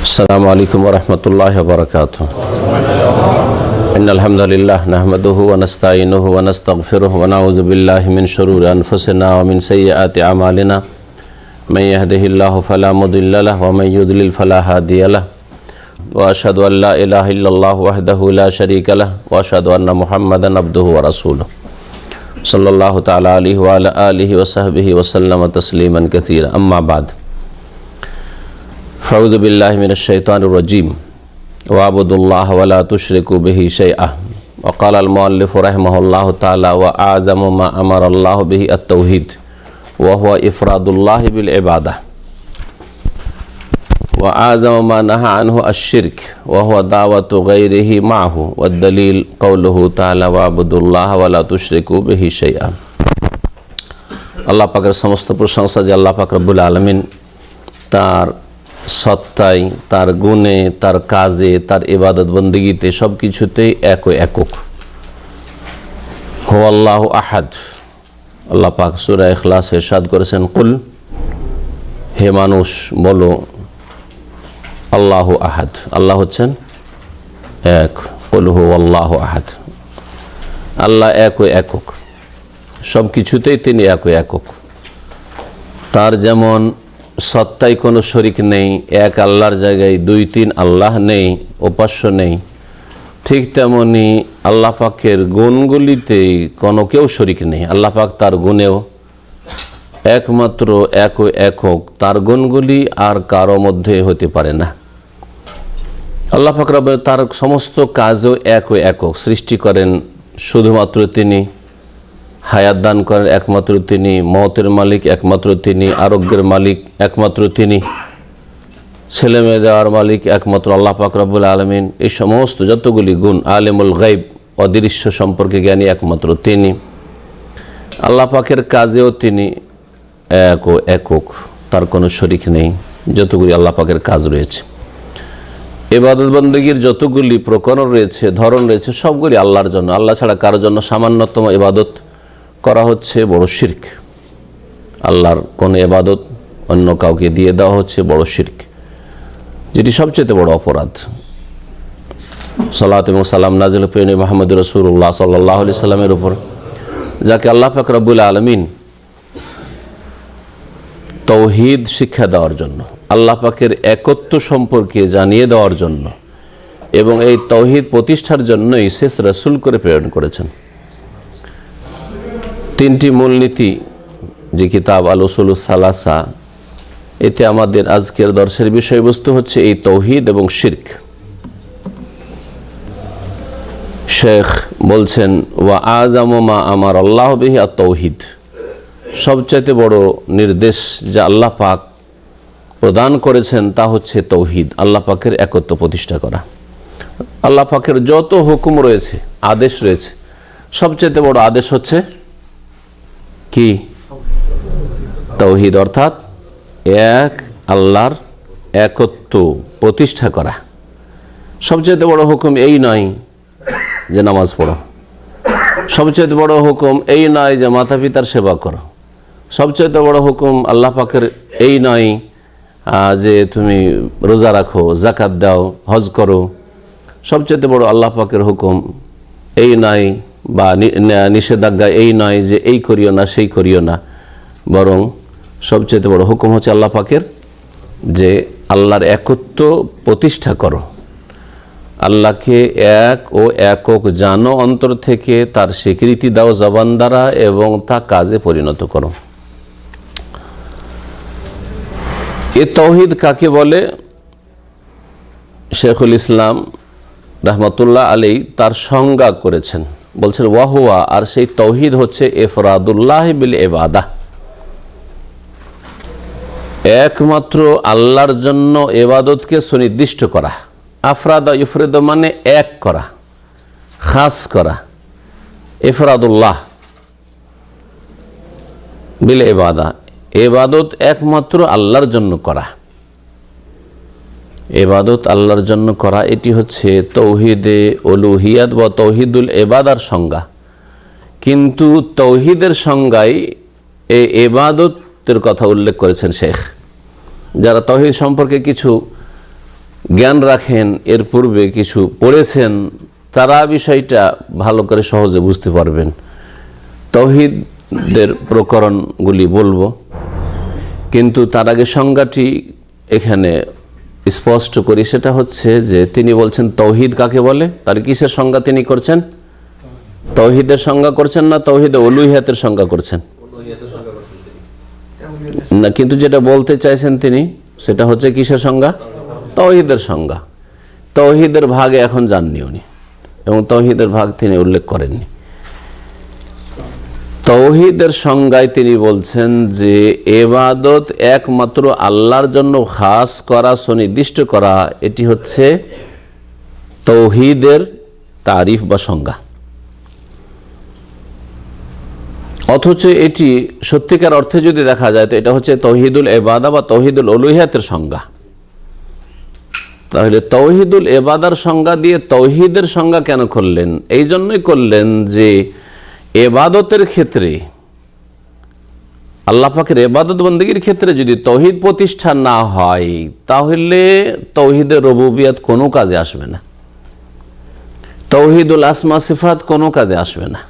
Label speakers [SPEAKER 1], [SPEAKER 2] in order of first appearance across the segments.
[SPEAKER 1] अस्सलामु अलैकुम वरहमतुल्लाहि वबरकातुहू। इन्नल हम्दुलिल्लाह नहमदुहु व नस्तईनुहु व नस्तगफिरुहु व नऊज़ु बिल्लाहि मिन शुरूरि अनफुसिना व मिन सय्यिआति अमालिना मन यहदिहिल्लाहु फला मुदिल्ल लहु व मन युद्लिल फला हादिय लहु व अशहदु अन ला इलाहा इल्लल्लाहु वहदहु ला शरीका लहु व अशहदु अन्न मुहम्मदन अब्दुहु व रसूलुहु सल्लल्लाहु तआला अलैहि व अला आलिहि व सहबिहि व सल्लम तस्लीमन कसीरा। अम्मा बाद फ़अऊज़ु बिल्लाहि मिनश शैतानिर रजीम वअब्दुल्लाह वला तुशरिकू बिही शैअन व क़ाल अल मुअल्लिफ़ रहमहुल्लाहु तआला व अअज़मु मा अमरल्लाहु बिही अत-तौहीद व हुवा इफ़रादुल्लाहि बिल इबादह व अअज़मु मा नहा अन्हु अश-शिर्क व हुवा दावतु गैरिही मअहु वद-दलील क़ौलुहु तआला वअब्दुल्लाह वला तुशरिकू बिही शैअन। আল্লাহ পাকের সমস্ত প্রশংসা যে আল্লাহ পাক রব্বুল আলামিন তার সত্তায়, তার গুণে, তার কাজে, তার ইবাদত বন্দেগীতে সব কিছুতেই একক। হু আল্লাহু আহাদ। আল্লাহ পাক সূরা ইখলাস ইরশাদ করেছেন, কুল, হে মানুষ বলো, আল্লাহু আহাদ, আল্লাহ হচ্ছেন এক। কুল হু আল্লাহু আহাদ, আল্লাহ একক, সব কিছুতেই তিনি একক। তার যেমন সত্তায় কোনো শরিক নেই, এক আল্লাহর জায়গায় দুই তিন আল্লাহ নেই, উপাস্য নেই, ঠিক তেমনি আল্লাহ পাকের গুণগুলিতেই কোনো কেউ শরিক নেই। আল্লাহ পাক তার গুণেও একমাত্র একক, তার গুণগুলি আর কারো মধ্যে হতে পারে না। আল্লাহ পাক রব্বুল তার সমস্ত কাজও একক। সৃষ্টি করেন শুধুমাত্র তিনি, হায়াত দান করেন একমাত্র তিনি, মওতের মালিক একমাত্র তিনি, আরোগ্যের মালিক একমাত্র তিনি, ছেলে মেয়ে দেওয়ার মালিক একমাত্র আল্লাহ পাক রব্বুল আলামিন। এই সমস্ত যতগুলি গুণ, আলিমুল গায়ব, অদৃশ্য সম্পর্কে জ্ঞানী একমাত্র তিনি। আল্লাহ পাকের কাজেও তিনি একক, তার কোনো শরিক নেই। যতগুলি আল্লাহ পাকের কাজ রয়েছে, ইবাদত বন্দেগীর যতগুলি প্রকরণ রয়েছে, ধরন রয়েছে, সবগুলি আল্লাহর জন্য। আল্লাহ ছাড়া কারোর জন্য সামান্যতম ইবাদত করা হচ্ছে বড় শিরক। আল্লাহর কোনো ইবাদত অন্য কাউকে দিয়ে দেওয়া হচ্ছে বড় শিরক, যেটি সবচেয়ে বড় অপরাধ। সালাত এবং সালাম নাজিল পেয়ে মুহাম্মদ রাসূলুল্লাহ সাল্লাল্লাহু আলাইহি সাল্লামের উপর, যাকে আল্লাহ পাক রব্বুল আলামিন তৌহিদ শিক্ষা দেওয়ার জন্য, আল্লাহ পাকের একত্ব সম্পর্কে জানিয়ে দেওয়ার জন্য এবং এই তৌহিদ প্রতিষ্ঠার জন্যই শেষ রাসূল করে প্রেরণ করেছেন। তিনটি মূলনীতি যে কিতাব আল উসুলুস সালাসা, এতে আমাদের আজকের দর্শের বিষয়বস্তু হচ্ছে এই তৌহিদ এবং শিরক। শেখ বলছেন, ওয়া আযামু মা আমার আল্লাহ বিহি আত-তৌহিদ, সবচাইতে বড় নির্দেশ যা আল্লাহ পাক প্রদান করেছেন তা হচ্ছে তৌহিদ, আল্লাহ পাকের একত্ব প্রতিষ্ঠা করা। আল্লাহ পাকের যত হুকুম রয়েছে, আদেশ রয়েছে, সবচাইতে বড় আদেশ হচ্ছে কি? তৌহিদ, অর্থাৎ এক আল্লাহর একত্ব প্রতিষ্ঠা করা। সবচেয়ে বড় হুকুম এই নয় যে নামাজ পড়ো, সবচেয়ে বড় হুকুম এই নয় যে মাতা পিতার সেবা করো, সবচেয়ে বড় হুকুম আল্লাহ পাকের এই নয় যে তুমি রোজা রাখো, যাকাত দাও, হজ করো। সবচেয়ে বড় আল্লাহ পাকের হুকুম এই নয় বা নিষেধাজ্ঞা এই নয় যে এই করিও না, সেই করিও না, বরং সবচেয়ে বড় হুকুম হচ্ছে আল্লাহ পাকের যে আল্লাহর একত্ব প্রতিষ্ঠা করো, আল্লাহকে এক ও একক জানো, অন্তর থেকে তার স্বীকৃতি দাও জবান দ্বারা এবং তা কাজে পরিণত করো। এ তৌহিদ কাকে বলে? শেখুল ইসলাম রাহমাতুল্লাহ আলাইহি তার সংজ্ঞা করেছেন, বলছেন ওয়াহুয়া, আর সেই তৌহিদ হচ্ছে ইফরাদুল্লাহ বিল ইবাদাহ, একমাত্র আল্লাহর জন্য ইবাদতকে সুনির্দিষ্ট করা। আফরাদা ইফরাদ মানে এক করা, খাস করা। ইফরাদুল্লাহ বিল ইবাদাহ, ইবাদত একমাত্র আল্লাহর জন্য করা, ইবাদত আল্লাহর জন্য করা, এটি হচ্ছে তৌহিদে উলুহিয়াত বা তৌহিদুল ইবাদার সংজ্ঞা। কিন্তু তৌহিদের সংজ্ঞায় এই ইবাদতের কথা উল্লেখ করেছেন শেখ। যারা তাওহীদ সম্পর্কে কিছু জ্ঞান রাখেন, এর পূর্বে কিছু পড়েছেন, তারা বিষয়টা ভালো করে সহজে বুঝতে পারবেন। তাওহীদের প্রকরণগুলি বলবো, কিন্তু তার আগে সংজ্ঞাটি এখানে স্পষ্ট করি। সেটা হচ্ছে যে তিনি বলছেন তাওহীদ কাকে বলে, তার কিসের সংজ্ঞা তিনি করছেন? তাওহীদের সংজ্ঞা করছেন না তাওহীদে উলুহিয়াতের সংজ্ঞা করছেন না, কিন্তু যেটা বলতে চাইছেন তিনি সেটা হচ্ছে কিসের সংজ্ঞা? তাওহীদের সংজ্ঞা। তাওহীদের ভাগে এখন যাননি উনি, এবং তাওহীদের ভাগ তিনি উল্লেখ করেননি। তাওহীদের সংজ্ঞায় তিনি বলছেন যে ইবাদত একমাত্র আল্লাহর জন্য খাস করা, সুনির্দিষ্ট করা, এটি হচ্ছে তাওহীদের তারিফ বা সংজ্ঞা। অথচ এটি সত্যিকার অর্থে যদি দেখা যায় তো এটা হচ্ছে তাওহীদুল ইবাদা বা তাওহীদুল উলুহিয়াতের সংজ্ঞা। তাহলে তাওহীদুল ইবাদার সংজ্ঞা দিয়ে তাওহীদের সংজ্ঞা কেন করলেন? এই জন্যই করলেন যে ইবাদতের ক্ষেত্রে, আল্লাহ পাকের ইবাদত বন্দেগীর ক্ষেত্রে যদি তাওহীদ প্রতিষ্ঠা না হয় তাহলে তাওহীদের রুবুবিয়ত কোনো কাজে আসবে না, তাওহীদুল আসমা সিফাত কোনো কাজে আসবে না।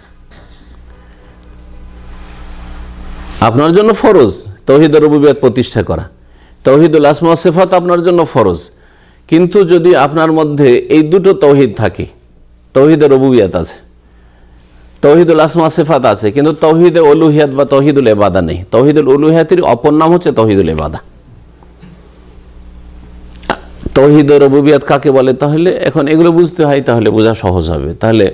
[SPEAKER 1] আপনার জন্য ফরজ তাওহীদের রুবুবিয়ত প্রতিষ্ঠা করা, তাওহীদুল আসমা সিফাত আপনার জন্য ফরজ, কিন্তু যদি আপনার মধ্যে এই দুটো তাওহীদ থাকে, তাওহীদের রুবুবিয়ত আছে, তাওহীদুল আসমা সিফাত আছে, কিন্তু তাওহীদে উলুহিয়াত বা তাওহীদুল ইবাদা নেই। তাওহীদুল উলুহিয়াতের অপর নাম হচ্ছে তাওহীদুল ইবাদা। তাওহীদের রুবুবিয়ত কাকে বলে? তাহলে এখন এগুলো বুঝতে হয়, তাহলে বোঝা সহজ হবে। তাহলে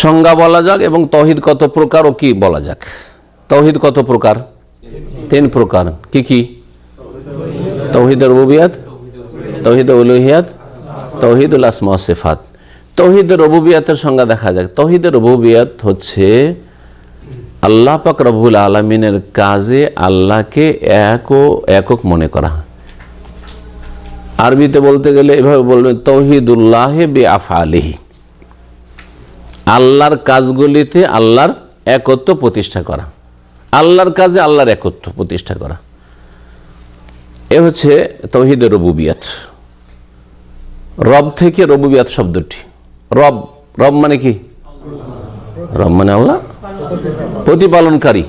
[SPEAKER 1] সংজ্ঞা বলা যাক এবং তাওহীদ কত প্রকার ও কি বলা যাক। তাওহীদ কত প্রকার? 3 প্রকার। কি কি? তাওহীদের রুবুবিয়ত, তাওহীদুল উলুহিয়াত, তাওহীদুল আসমা ওয়া সিফাত। তাওহীদের রুবুবিয়তের সংজ্ঞা দেখা যাক। তাওহীদের রুবুবিয়ত হচ্ছে আল্লাহ পাক রব্বুল আলামিনের কাজে আল্লাহকে একক মনে করা। আরবিতে বলতে গেলে এভাবে বলবেন তাওহীদুল্লাহ বিআফআলিহি, আল্লাহর কাজগুলিতে আল্লাহর একত্ব প্রতিষ্ঠা করা, আল্লাহর কাজে আল্লাহর একত্ব প্রতিষ্ঠা করা, এ হচ্ছে তাওহীদের রুবুবিয়ত। রব থেকে রুবুবিয়ত শব্দটি, রব, রব মানে কি? রব মানে আল্লাহ, প্রতিপালনকারী।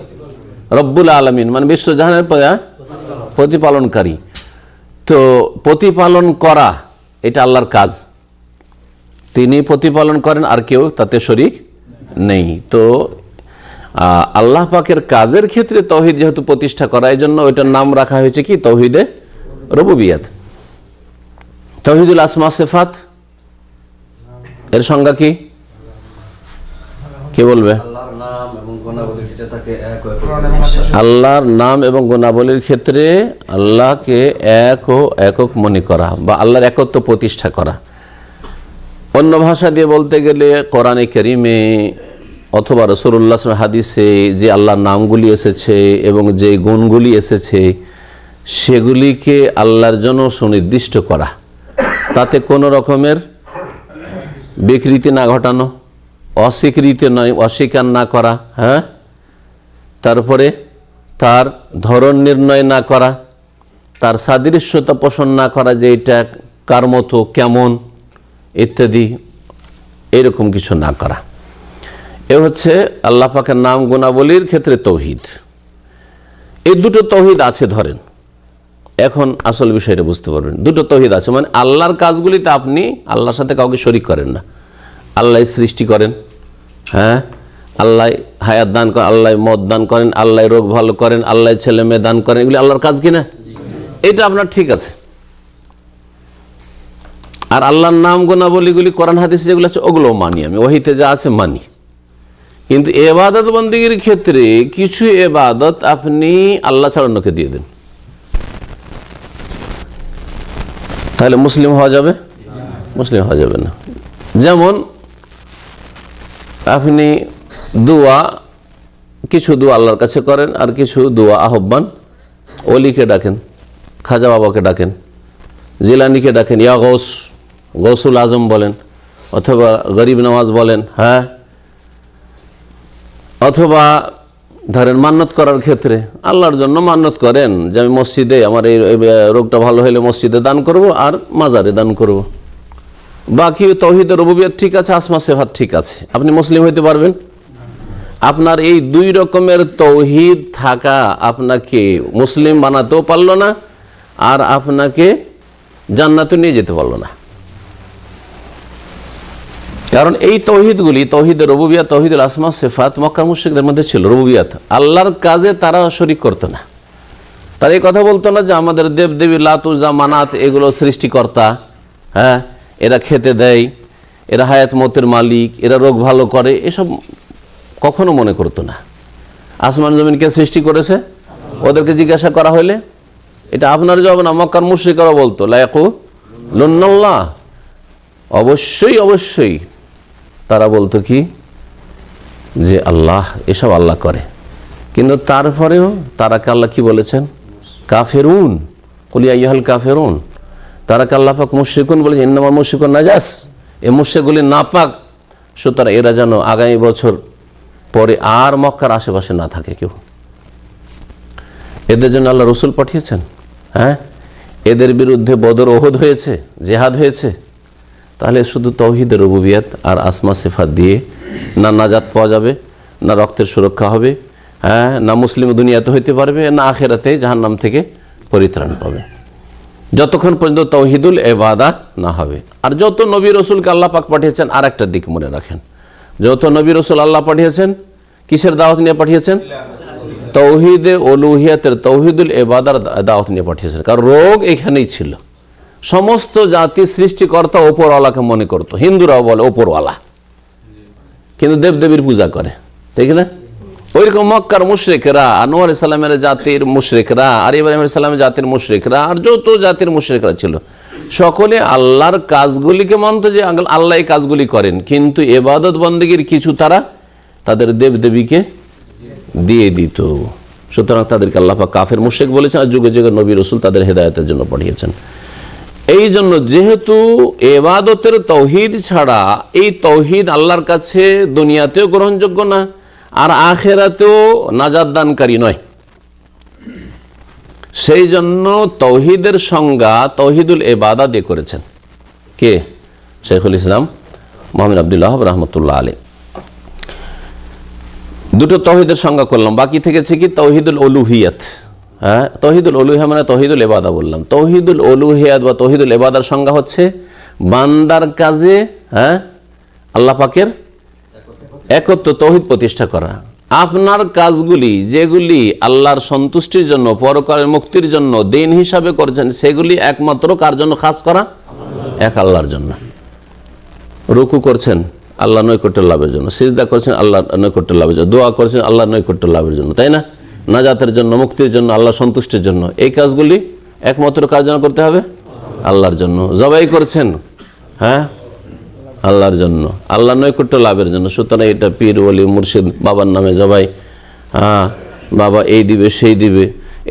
[SPEAKER 1] রব্বুল আলামিন মানে বিশ্বজাহানের প্রতিপালনকারী। তো প্রতিপালন করা এটা আল্লাহর কাজ, তিনি প্রতিপালন করেন, আর কেউ তাতে শরীক নেই। তো আল্লাহ পাকের কাজের ক্ষেত্রে তাওহীদ যেহেতু প্রতিষ্ঠা করা, এই জন্য ওইটার নাম রাখা হয়েছে কি? তাওহীদে রুবুবিয়ত। তাওহীদুল আসমা সিফাত এর সংজ্ঞা কি? কে বলবে? আল্লাহর নাম এবং গুণাবলীর ক্ষেত্রে আল্লাহকে একক মনে করা বা আল্লাহর একত্ব প্রতিষ্ঠা করা। অন্য ভাষা দিয়ে বলতে গেলে কোরআনে কারীমে অথবা রাসূলুল্লাহ সাল্লাল্লাহু আলাইহি হাদিসে যে আল্লাহর নামগুলি এসেছে এবং যে গুণগুলি এসেছে সেগুলিকে আল্লাহর জন্য সুনির্দিষ্ট করা, তাতে কোনো রকমের বিকৃতি না ঘটানো, অস্বীকৃতি নয়, অস্বীকার না করা, হ্যাঁ, তারপরে তার ধরন নির্ণয় না করা, তার সাদৃশ্যতা পোষণ না করা যে এটা কার মতো, কেমন ইত্যাদি, এরকম কিছু না করা। এ হচ্ছে আল্লাহ পাকের নাম গুণাবলীর ক্ষেত্রে তাওহীদ। এই দুটো তাওহীদ আছে ধরেন, এখন আসল বিষয়টা বুঝতে পারবেন। দুটো তাওহীদ আছে মানে আল্লাহর কাজগুলিতে আপনি আল্লাহর সাথে কাউকে শরীক করেন না। আল্লাহ সৃষ্টি করেন, হ্যাঁ, আল্লাহ হায়াত দান করেন, আল্লাহ মদ দান করেন, আল্লাহ রোগ ভালো করেন, আল্লাহ ছেলে মেয়ে দান করেন, এগুলি আল্লাহর কাজ কিনা? এটা আপনার ঠিক আছে। আর আল্লাহর নাম গুণাবলীগুলি কোরআন হাদিসে যেগুলো আছে ওগুলোও মানি, আমি ওহীতে যা আছে মানি। কিন্তু ইবাদত বন্দেগীর ক্ষেত্রে কিছু ইবাদত আপনি আল্লাহ ছাড়া অন্যকে দিয়ে দেন, তাহলে মুসলিম হওয়া যাবে? মুসলিম হওয়া যাবে না। যেমন আপনি দোয়া, কিছু দোয়া আল্লাহর কাছে করেন আর কিছু দোয়া আহ্বান ওলিকে ডাকেন, খাজা বাবাকে ডাকেন, জিলানিকে ডাকেন, ইয়া গৌস, গৌসুল আজম বলেন, অথবা গরিব নওয়াজ বলেন, হ্যাঁ, অথবা ধরেন মান্নত করার ক্ষেত্রে আল্লাহর জন্য মান্নত করেন যে আমি মসজিদে আমার এই রোগটা ভালো হলে মসজিদে দান করব আর মাজারে দান করব। বাকি তৌহিদ রুবুবিয়ত ঠিক আছে, আসমা সিফাত ঠিক আছে, আপনি মুসলিম হইতে পারবেন? আপনার এই দুই রকমের তৌহিদ থাকা আপনাকে মুসলিম বানাতেও পারল না, আর আপনাকে জান্নাতে নিয়ে যেতে পারল না। কারণ এই তৌহিদগুলি, তৌহিদের রুবুবিয়াত, তৌহিদুল আসমা সিফাত মক্কার মুশরিকদের মধ্যে ছিল। রুবুবিয়াত আল্লাহর কাজে তারা শরীক করতো না, তারা এই কথা বলতো না যে আমাদের দেবদেবী লাত উজ্জা মানাত এগুলো সৃষ্টিকর্তা, হ্যাঁ এরা খেতে দেয়, এরা হায়াত মতের মালিক, এরা রোগ ভালো করে, এসব কখনো মনে করতো না। আসমান জমিনকে সৃষ্টি করেছে, ওদেরকে জিজ্ঞাসা করা হইলে এটা আপনার জবাব না, মক্কার মুশরিকরা বলতো লায়াকুলুন্নাল্লাহ, অবশ্যই অবশ্যই তারা বলতো কি যে আল্লাহ, এসব আল্লাহ করে। কিন্তু তারপরেও তারাকে আল্লাহ কি বলেছেন? কাফেরুন, কুল ইয়া আইয়ুহাল কাফেরুন। তারাকে আল্লাহ পাক মুশরিকুন বলেছেন, ইন্নামাল মুশরিকুন নাজাস, এই মুশরিকগুলি নাপাক, সুতরাং এরা যেন আগামী বছর পরে আর মক্কার আশেপাশে না থাকে কেউ। এদের জন্য আল্লাহ রসুল পাঠিয়েছেন, হ্যাঁ এদের বিরুদ্ধে বদর ওহদ হয়েছে, জেহাদ হয়েছে। তাহলে শুধু তৌহিদের রুবুবিয়াত আর আসমা সিফাত দিয়ে না নাজাত পাওয়া যাবে, না রক্তের সুরক্ষা হবে, হ্যাঁ না মুসলিম দুনিয়াতে হইতে পারবে, না আখেরাতে জাহান্নাম থেকে পরিত্রাণ পাবে, যতক্ষণ পর্যন্ত তৌহিদুল ইবাদা না হবে। আর যত নবী রসুলকে আল্লাহ পাক পাঠিয়েছেন, আর একটা দিক মনে রাখেন, যত নবী রসুল আল্লাহ পাঠিয়েছেন কিসের দাওয়াত নিয়ে পাঠিয়েছেন? তৌহিদে উলুহিয়াতের, তৌহিদুল ইবাদার দাওয়াত নিয়ে পাঠিয়েছেন। কারণ রোগ এখানেই ছিল, সমস্ত জাতি সৃষ্টিকর্তা ওপরওয়ালাকে মনে করত। হিন্দুরাও বলে ওপরওয়ালা, কিন্তু দেবদেবীর পূজা করে, ঠিক না? ওইরকম মক্কার মুশরিকরা, নূহ আলাইহিস সালামের জাতির মুশরিকরা, আর ইব্রাহিম আলাইহিস সালামের জাতির মুশরিকরা, আর যত জাতির মুশরিকরা ছিল, সকলে আল্লাহর কাজগুলিকে মানত যে আল্লাহ এই কাজগুলি করেন, কিন্তু ইবাদত বন্দেগীর কিছু তারা তাদের দেবদেবীকে দিয়ে দিত। সুতরাং তাদেরকে আল্লাহ পাক কাফের মুশরিক বলেছেন, আর যুগে যুগে নবী রসুল তাদের হেদায়েতের জন্য পাঠিয়েছেন। এই জন্য যেহেতু ইবাদতের তৌহিদ ছাড়া, এই তৌহিদ আল্লাহর কাছে দুনিয়াতেও গ্রহণযোগ্য না, আর আখেরাতেও নাজাত দানকারী নয়, সেই জন্য তৌহিদের সংজ্ঞা তৌহিদুল ইবাদা দিয়ে করেছেন কে? শেখুল ইসলাম মুহাম্মদ আব্দুল্লাহ রহমতুল্লাহ আলাইহি। দুটো তৌহিদের সংজ্ঞা করলাম, বাকি থেকেছে কি তৌহিদুল উলুহিয়াত। হ্যাঁ তৌহিদুল উলুহিয়া মানে তৌহিদুল ইবাদা বললাম। তৌহিদুল উলুহিয়াত বা তৌহিদুল ইবাদার সংজ্ঞা হচ্ছে বান্দার কাজে, হ্যাঁ আল্লাহ পাকের একত্ব, তৌহিদ প্রতিষ্ঠা করা। আপনার কাজগুলি যেগুলি আল্লাহর সন্তুষ্টির জন্য, পরকালের মুক্তির জন্য দিন হিসাবে করেছেন, সেগুলি একমাত্র কার জন্য খাস করা? এক আল্লাহর জন্য। রুকু করছেন আল্লাহ নৈকট্য লাভের জন্য, সিজদা করছেন আল্লাহ নৈকট্য লাভের জন্য, দোয়া করছেন আল্লাহ নৈকট্য লাভের জন্য, তাই না? নাজাতের জন্য, মুক্তির জন্য, আল্লাহ সন্তুষ্টির জন্য। এই কাজগুলি একমাত্র কার জন্য করতে হবে? আল্লাহর জন্য। জবাই করছেন, হ্যাঁ আল্লাহর জন্য, আল্লাহ নৈকট্য লাভের জন্য। সুতরাং এটা পীর ওলি মুর্শিদ বাবার নামে জবাই, হ্যাঁ বাবা এই দিবে সেই দিবে,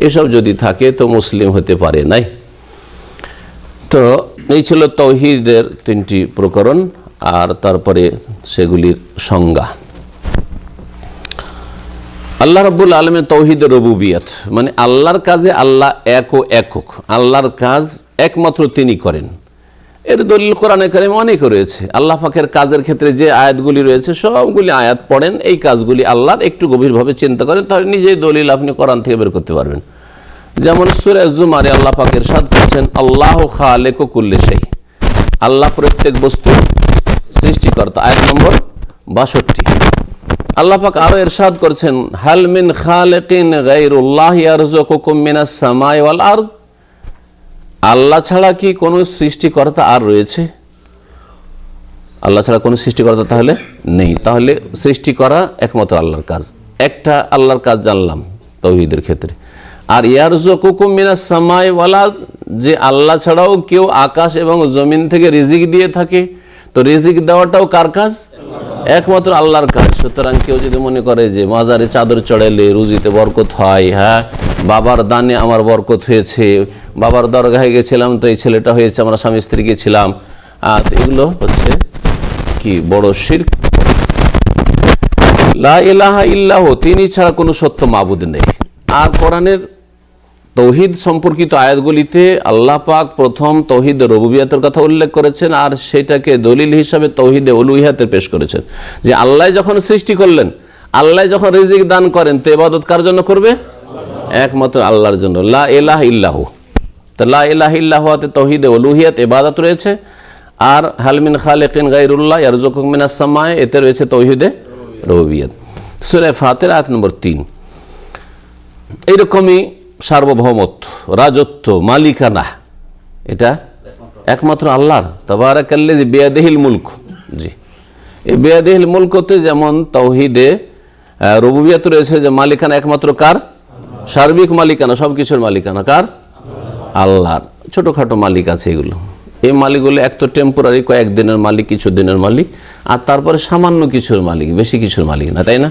[SPEAKER 1] এসব যদি থাকে তো মুসলিম হতে পারে নাই। তো এই ছিল তৌহিদের তিনটি প্রকরণ, আর তারপরে সেগুলির সংজ্ঞা। আল্লাহ রাব্বুল আলামিন তৌহিদের রুবুবিয়াত মানে আল্লাহর কাজে আল্লাহ এক ও একক, আল্লাহর কাজ একমাত্র তিনি করেন। এর দলিল কোরআনে কারিমে অনেক রয়েছে। আল্লাহ পাকের কাজের ক্ষেত্রে যে আয়াতগুলি রয়েছে সবগুলি আয়াত পড়েন, এই কাজগুলি আল্লাহর, একটু গভীরভাবে চিন্তা করেন, তাহলে নিজেই দলিল আপনি কোরআন থেকে বের করতে পারবেন। যেমন সূরা জুমারে আল্লাহ পাক ইরশাদ করেছেন, আল্লাহু খালিকু কুল্লি শাই, আল্লাহ প্রত্যেক বস্তু সৃষ্টিকর্তা। আয়াত নম্বর 62। আল্লাহ পাক আরো ইরশাদ করেছেন, হাল মিন খালিকিন গায়রুল্লাহ ইয়ারযুকুকুম মিনাস সামাই ওয়াল আরদ, আল্লাহ ছাড়া কি কোনো সৃষ্টিকর্তা আর রয়েছে? আল্লাহ ছাড়া কোনো সৃষ্টিকর্তা তাহলে নেই। তাহলে সৃষ্টি করা একমাত্র আল্লাহর কাজ। একটা আল্লাহর কাজ জানলাম তাওহীদের ক্ষেত্রে। আর ইয়ারযুকুকুম মিনাস সামাই ওয়াল আরদ, যে আল্লাহ ছাড়াও কেউ আকাশ এবং জমিন থেকে রিজিক দিয়ে থাকে, তো রিজিক দেওয়াটাও কার কাজ? একমাত্র আল্লাহর কাজ। সুতরাং কেউ যদি মনে করে যে মাজারে চাদর চড়াইলে রুজিতে বরকত হয়, হ্যাঁ বাবার দানে আমার বরকত হয়েছে, বাবার দরগাহে গেছিলাম তো এই ছেলেটা হয়েছে, আমরা স্বামী স্ত্রী গেছিলাম, এগুলো হচ্ছে কি বড় শিরক। লা ইলাহা ইল্লাহু, তিনি ছাড়া কোনো সত্য মাবুদ নেই। আর কোরআনের তৌহিদ সম্পর্কিত আয়াতগুলিতে আল্লাহ পাক প্রথম তৌহিদে রুবুবিয়তের কথা উল্লেখ করেছেন, আর সেটাকে দলিল হিসাবে তৌহিদে উলুহিয়াতে পেশ করেছেন। যে আল্লাহ যখন সৃষ্টি করলেন, আল্লাহ যখন রিজিক দান করেন, তো ইবাদত কার জন্য করবে? একমাত্র আল্লাহর জন্য। লা ইলাহা ইল্লাহু, তো লা ইলাহা ইল্লাহুতে তৌহিদে উলুহিয়াত ইবাদত রয়েছে। আর হাল মিন খালিকিন গায়রুল্লাহ ইয়ারযুকুকুম মিনাস সামায়ে, এতে রয়েছে তৌহিদে রুবুবিয়ত। সূরা ফাতির আয়াত নম্বর 3। এইরকমই সার্বভৌমত্ব, রাজত্ব, মালিকানা, এটা একমাত্র আল্লাহর। তাবারাকাল্লাযী বিয়াদিহিল মুলক। জি, এই বিয়াদিহিল মুলকতে যেমন তৌহিদে রুবুবিয়ত রয়েছে, যে মালিকানা একমাত্র কার? সার্বিক মালিকানা, সব কিছুর মালিকানা কার? আল্লাহর। ছোটোখাটো মালিক আছে এগুলো, এই মালিকগুলো এক তো টেম্পোরারি, কয়েকদিনের মালিক, কিছু দিনের মালিক, আর তারপরে সামান্য কিছুর মালিক, বেশি কিছুর মালিক না, তাই না?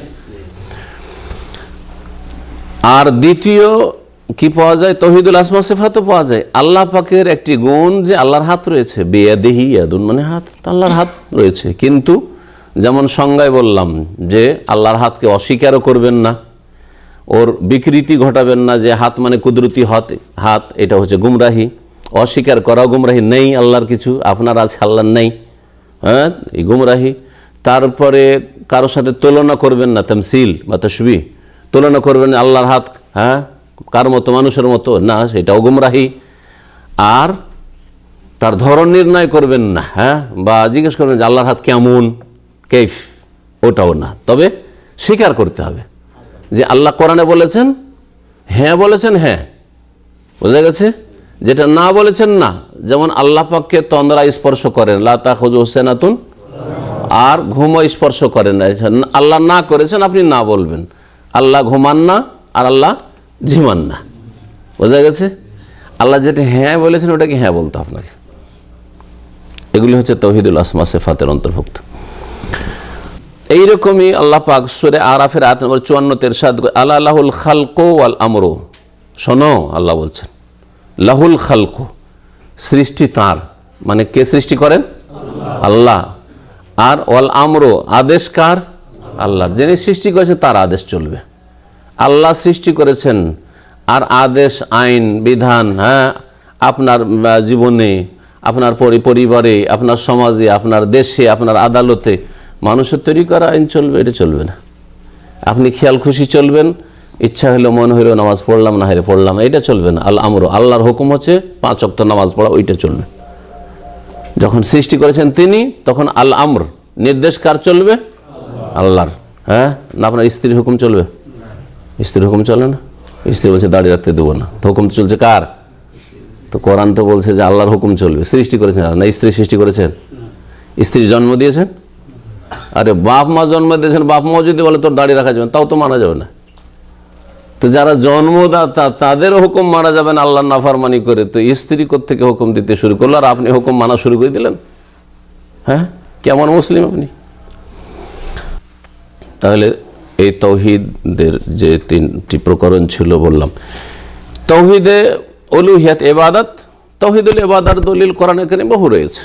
[SPEAKER 1] আর দ্বিতীয় কি পাওয়া যায়? তৌহিদুল আসমা সিফাতও পাওয়া যায়। আল্লাহ পাকের একটি গুণ যে আল্লাহর হাত রয়েছে, বিয়াদিহি, ইয়াদুন মানে হাত, আল্লাহর হাত রয়েছে। কিন্তু যেমন সংজ্ঞায় বললাম যে আল্লাহর হাতকে অস্বীকারও করবেন না, ওর বিকৃতি ঘটাবেন না, যে হাত মানে কুদরতি হাত, এটা হচ্ছে গুমরাহি। অস্বীকার করাও গুমরাহি, নেই আল্লাহর কিছু, আপনার আছে আল্লাহর নেই, হ্যাঁ, এই গুমরাহি। তারপরে কারোর সাথে তুলনা করবেন না, তামসিল বা তাশবিহ, তুলনা করবেন আল্লাহর হাত হ্যাঁ কার মতো, মানুষের মতো না, সেটাও গুমরাহি। আর তার ধরন নির্ণয় করবেন না, হ্যাঁ, বা জিজ্ঞেস করবেন যে আল্লাহর হাত কেমন, কেফ, ওটাও না। তবে স্বীকার করতে হবে যে আল্লাহ কোরআনে বলেছেন, হ্যাঁ বলেছেন, হ্যাঁ, বোঝা গেছে। যেটা না বলেছেন না, যেমন আল্লাহ পাককে তন্দ্রা স্পর্শ করেন, লা তাখুযুহু সিনাতুন, আর ঘুমও স্পর্শ করেন না, আল্লাহ না করেছেন, আপনি না বলবেন। আল্লাহ ঘুমান না আর আল্লাহ ঝিমান না, বোঝা গেছে। আল্লাহ যেটা হ্যাঁ বলেছেন ওটাকে হ্যাঁ বলতে আপনাকে। এগুলি হচ্ছে তৌহিদুল আসমা সিফাতের অন্তর্ভুক্ত। এইরকমই আল্লাহ পাক সূরা আরাফের আয়াত নম্বর 54 ইরশাদ করেন, আলা লাহুল খালকু ওয়াল আমরু। শোনো, আল্লাহ বলছেন লাহুল খালকু, সৃষ্টি তার, মানে কে সৃষ্টি করেন? আল্লাহ। আর ওয়াল আমরু, আদেশ কার? আল্লাহর। যিনি সৃষ্টি করেছেন তার আদেশ চলবে। আল্লাহ সৃষ্টি করেছেন, আর আদেশ, আইন, বিধান, হ্যাঁ, আপনার জীবনে, আপনার পরিবারে, আপনার সমাজে, আপনার দেশে, আপনার আদালতে মানুষের তৈরি করা আইন চলবে, এটা চলবে না। আপনি খেয়াল খুশি চলবেন, ইচ্ছা হলো মনে হইল নামাজ পড়লাম, না হলে পড়লাম, এটা চলবে না। আল আমর, আল্লাহর হুকুম হচ্ছে 5 ওয়াক্ত নামাজ পড়া, ওইটা চলবে। যখন সৃষ্টি করেছেন তিনি, তখন আল আমর, নির্দেশ কার চলবে? আল্লাহর। হ্যাঁ, না আপনার স্ত্রীর হুকুম চলবে? স্ত্রীর হুকুম চলে না। স্ত্রী বলছে দাড়ি রাখতে দেবো না, তো হুকুম তো চলছে কার? তো কোরআন তো বলছে যে আল্লাহর হুকুম চলবে। সৃষ্টি করেছেন না, স্ত্রী সৃষ্টি করেছেন, স্ত্রী জন্ম দিয়েছেন। আরে বাপ মা জন্ম দিয়েছেন, বাপ মাও যদি বলে তোর দাড়ি রাখা যাবে, তাও তো মানা যাবে না। তো যারা জন্মদাতা তাদের হুকুম মানা যাবে না আল্লাহর নাফরমানি করে, তো স্ত্রী কোত্থেকে হুকুম দিতে শুরু করলো, আর আপনি হুকুম মানা শুরু করে দিলেন? হ্যাঁ, কেমন মুসলিম আপনি? তাহলে এই তৌহিদের যে 3টি প্রকরণ ছিল বললাম, তৌহিদে উলুহিয়াত ইবাদত, তৌহিদুল ইবাদত দলিল কোরআনে কারীমে বহু রয়েছে।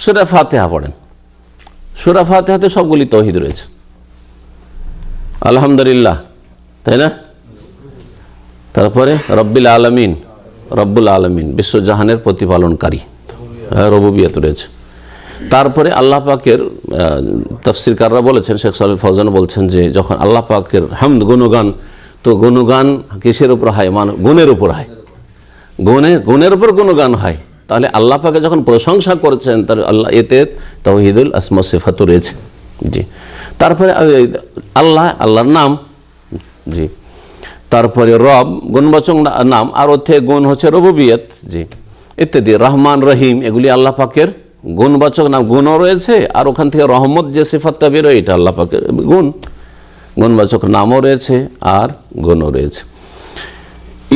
[SPEAKER 1] সূরা ফাতিহা পড়েন, সূরা ফাতিহাতে সবগুলি তৌহিদ রয়েছে। আলহামদুলিল্লাহ, তাই না? তারপরে রব্বিল আলামিন, রব্বুল আলামিন, বিশ্বজাহানের প্রতিপালনকারী, রুবুবিয়ত রয়েছে। তারপরে আল্লাহ পাকের তাফসীরকাররা বলেছেন, শেখ সালেহ ফৌজান বলছেন যে যখন আল্লাহ পাকের হামদ, গুণগান, তো গুণগান কিসের উপর হয়? গুণের উপর হয়। গুণের উপর গুণগান হয়। তাহলে আল্লাহ পাকে যখন প্রশংসা করছেন, তার আল্লাহ এতে তাওহীদুল আসমা সিফাত রয়েছে। জি, তারপরে আল্লাহ, আল্লাহর নাম, জি, তারপরে রব গুণবাচক নাম, আর ওতে গুণ হচ্ছে রুবুবিয়ত, জি, ইত্যাদি। রহমান, রহিম, এগুলি আল্লাহ পাকের গুণবাচক নাম, গুণও রয়েছে, আর ওখান থেকে রহমত যে সিফাতটা বেরোয়, এটা আল্লাহ পাকের গুণ, গুণবাচক নামও রয়েছে আর গুণও রয়েছে।